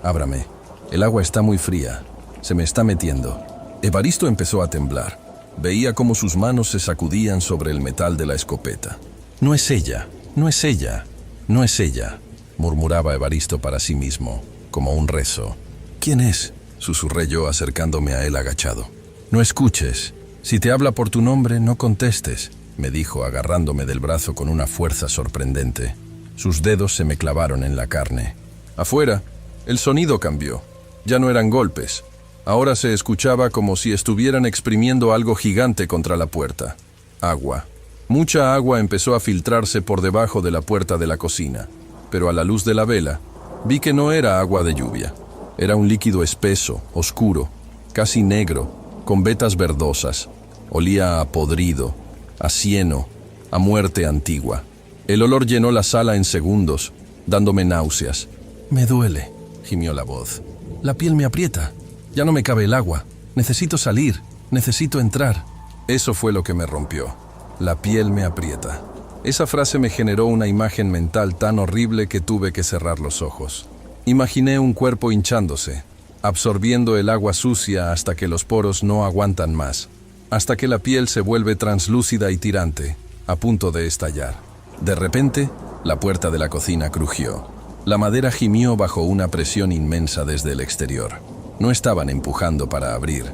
[SPEAKER 1] Ábrame. El agua está muy fría. Se me está metiendo. Evaristo empezó a temblar. Veía cómo sus manos se sacudían sobre el metal de la escopeta. No es ella, no es ella, no es ella, murmuraba Evaristo para sí mismo, como un rezo. ¿Quién es?, susurré yo acercándome a él agachado. No escuches. Si te habla por tu nombre, no contestes, me dijo agarrándome del brazo con una fuerza sorprendente. Sus dedos se me clavaron en la carne. Afuera, el sonido cambió. Ya no eran golpes. Ahora se escuchaba como si estuvieran exprimiendo algo gigante contra la puerta. Agua. Mucha agua empezó a filtrarse por debajo de la puerta de la cocina, pero a la luz de la vela, vi que no era agua de lluvia. Era un líquido espeso, oscuro, casi negro, con vetas verdosas. Olía a podrido, a cieno, a muerte antigua. El olor llenó la sala en segundos, dándome náuseas. «Me duele», gimió la voz. «La piel me aprieta. Ya no me cabe el agua. Necesito salir. Necesito entrar». Eso fue lo que me rompió. La piel me aprieta. Esa frase me generó una imagen mental tan horrible que tuve que cerrar los ojos. Imaginé un cuerpo hinchándose, absorbiendo el agua sucia hasta que los poros no aguantan más, hasta que la piel se vuelve translúcida y tirante, a punto de estallar. De repente, la puerta de la cocina crujió. La madera gimió bajo una presión inmensa desde el exterior. No estaban empujando para abrir.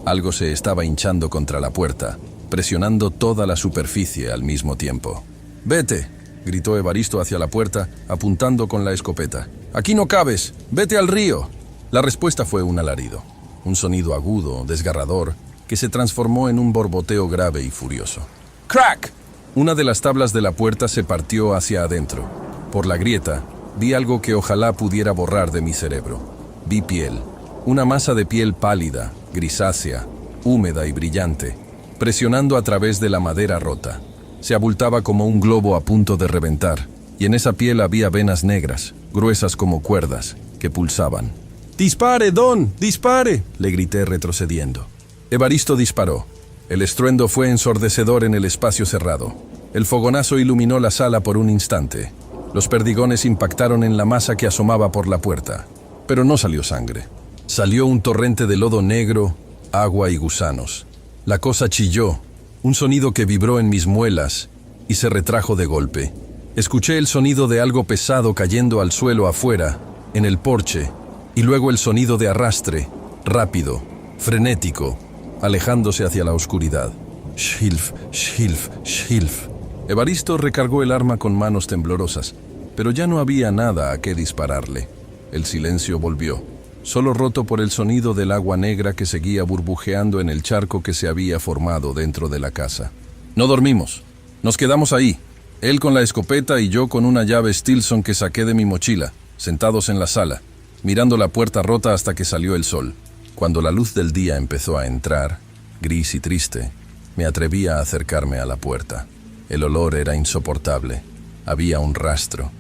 [SPEAKER 1] Algo se estaba hinchando contra la puerta, presionando toda la superficie al mismo tiempo. «¡Vete!», gritó Evaristo hacia la puerta, apuntando con la escopeta. «¡Aquí no cabes! ¡Vete al río!». La respuesta fue un alarido, un sonido agudo, desgarrador, que se transformó en un borboteo grave y furioso. ¡Crack! Una de las tablas de la puerta se partió hacia adentro. Por la grieta, vi algo que ojalá pudiera borrar de mi cerebro. Vi piel, una masa de piel pálida, grisácea, húmeda y brillante, presionando a través de la madera rota. Se abultaba como un globo a punto de reventar, y en esa piel había venas negras, gruesas como cuerdas, que pulsaban. «¡Dispare, Don! ¡Dispare!», le grité retrocediendo. Evaristo disparó. El estruendo fue ensordecedor en el espacio cerrado. El fogonazo iluminó la sala por un instante. Los perdigones impactaron en la masa que asomaba por la puerta. Pero no salió sangre. Salió un torrente de lodo negro, agua y gusanos. La cosa chilló, un sonido que vibró en mis muelas y se retrajo de golpe. Escuché el sonido de algo pesado cayendo al suelo afuera, en el porche, Y luego el sonido de arrastre, rápido, frenético, alejándose hacia la oscuridad. Shilf, shilf, shilf. Evaristo recargó el arma con manos temblorosas, pero ya no había nada a qué dispararle. El silencio volvió, solo roto por el sonido del agua negra que seguía burbujeando en el charco que se había formado dentro de la casa. No dormimos. Nos quedamos ahí, él con la escopeta y yo con una llave Stilson que saqué de mi mochila, sentados en la sala, mirando la puerta rota hasta que salió el sol. Cuando la luz del día empezó a entrar, gris y triste, me atreví a acercarme a la puerta. El olor era insoportable. Había un rastro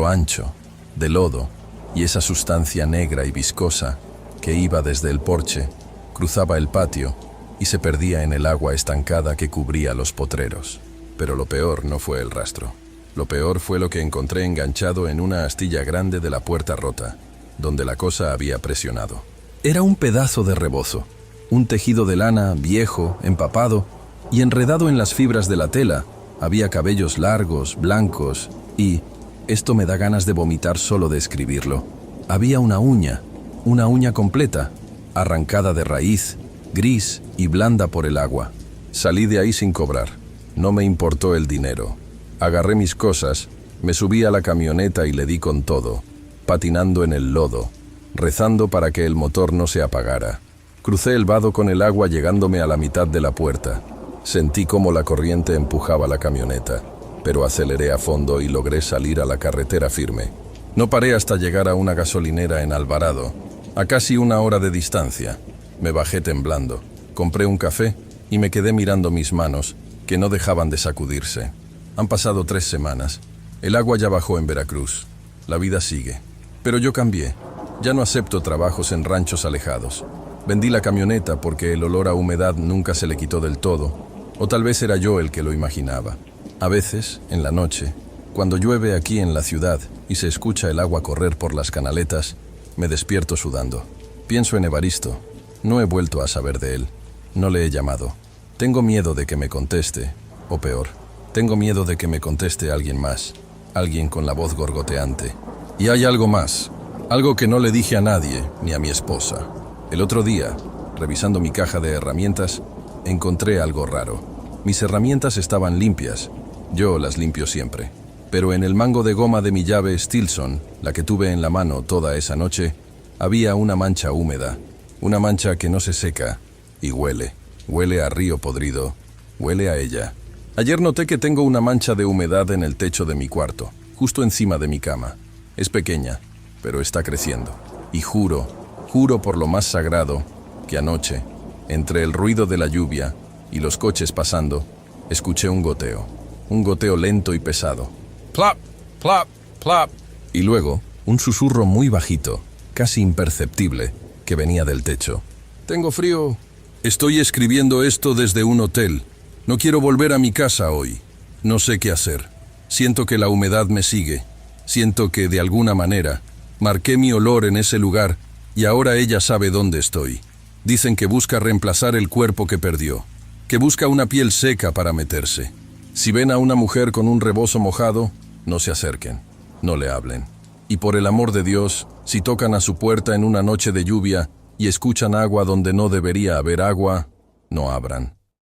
[SPEAKER 1] ancho, de lodo, y esa sustancia negra y viscosa que iba desde el porche, cruzaba el patio y se perdía en el agua estancada que cubría los potreros. Pero lo peor no fue el rastro. Lo peor fue lo que encontré enganchado en una astilla grande de la puerta rota, donde la cosa había presionado. Era un pedazo de rebozo, un tejido de lana viejo, empapado, y enredado en las fibras de la tela, había cabellos largos, blancos, y, esto me da ganas de vomitar solo de escribirlo, había una uña completa, arrancada de raíz, gris y blanda por el agua. Salí de ahí sin cobrar. No me importó el dinero. Agarré mis cosas, me subí a la camioneta y le di con todo, patinando en el lodo, rezando para que el motor no se apagara. Crucé el vado con el agua llegándome a la mitad de la puerta. Sentí cómo la corriente empujaba la camioneta, pero aceleré a fondo y logré salir a la carretera firme. No paré hasta llegar a una gasolinera en Alvarado, a casi 1 hora de distancia. Me bajé temblando, compré un café y me quedé mirando mis manos, que no dejaban de sacudirse. Han pasado 3 semanas. El agua ya bajó en Veracruz. La vida sigue. Pero yo cambié. Ya no acepto trabajos en ranchos alejados. Vendí la camioneta porque el olor a humedad nunca se le quitó del todo, o tal vez era yo el que lo imaginaba. A veces, en la noche, cuando llueve aquí en la ciudad y se escucha el agua correr por las canaletas, me despierto sudando. Pienso en Evaristo. No he vuelto a saber de él. No le he llamado. Tengo miedo de que me conteste, o peor, tengo miedo de que me conteste alguien más, alguien con la voz gorgoteante. Y hay algo más, algo que no le dije a nadie, ni a mi esposa. El otro día, revisando mi caja de herramientas, encontré algo raro. Mis herramientas estaban limpias, yo las limpio siempre, pero en el mango de goma de mi llave Stilson, la que tuve en la mano toda esa noche, había una mancha húmeda, una mancha que no se seca y huele. Huele a río podrido, huele a ella. Ayer noté que tengo una mancha de humedad en el techo de mi cuarto, justo encima de mi cama. Es pequeña, pero está creciendo. Y juro por lo más sagrado, que anoche, entre el ruido de la lluvia y los coches pasando, escuché un goteo lento y pesado. Plop, plop, plop. Y luego, un susurro muy bajito, casi imperceptible, que venía del techo. Tengo frío. Estoy escribiendo esto desde un hotel. No quiero volver a mi casa hoy. No sé qué hacer. Siento que la humedad me sigue. Siento que, de alguna manera, marqué mi olor en ese lugar y ahora ella sabe dónde estoy. Dicen que busca reemplazar el cuerpo que perdió, que busca una piel seca para meterse. Si ven a una mujer con un rebozo mojado, no se acerquen, no le hablen. Y por el amor de Dios, si tocan a su puerta en una noche de lluvia y escuchan agua donde no debería haber agua, no abran.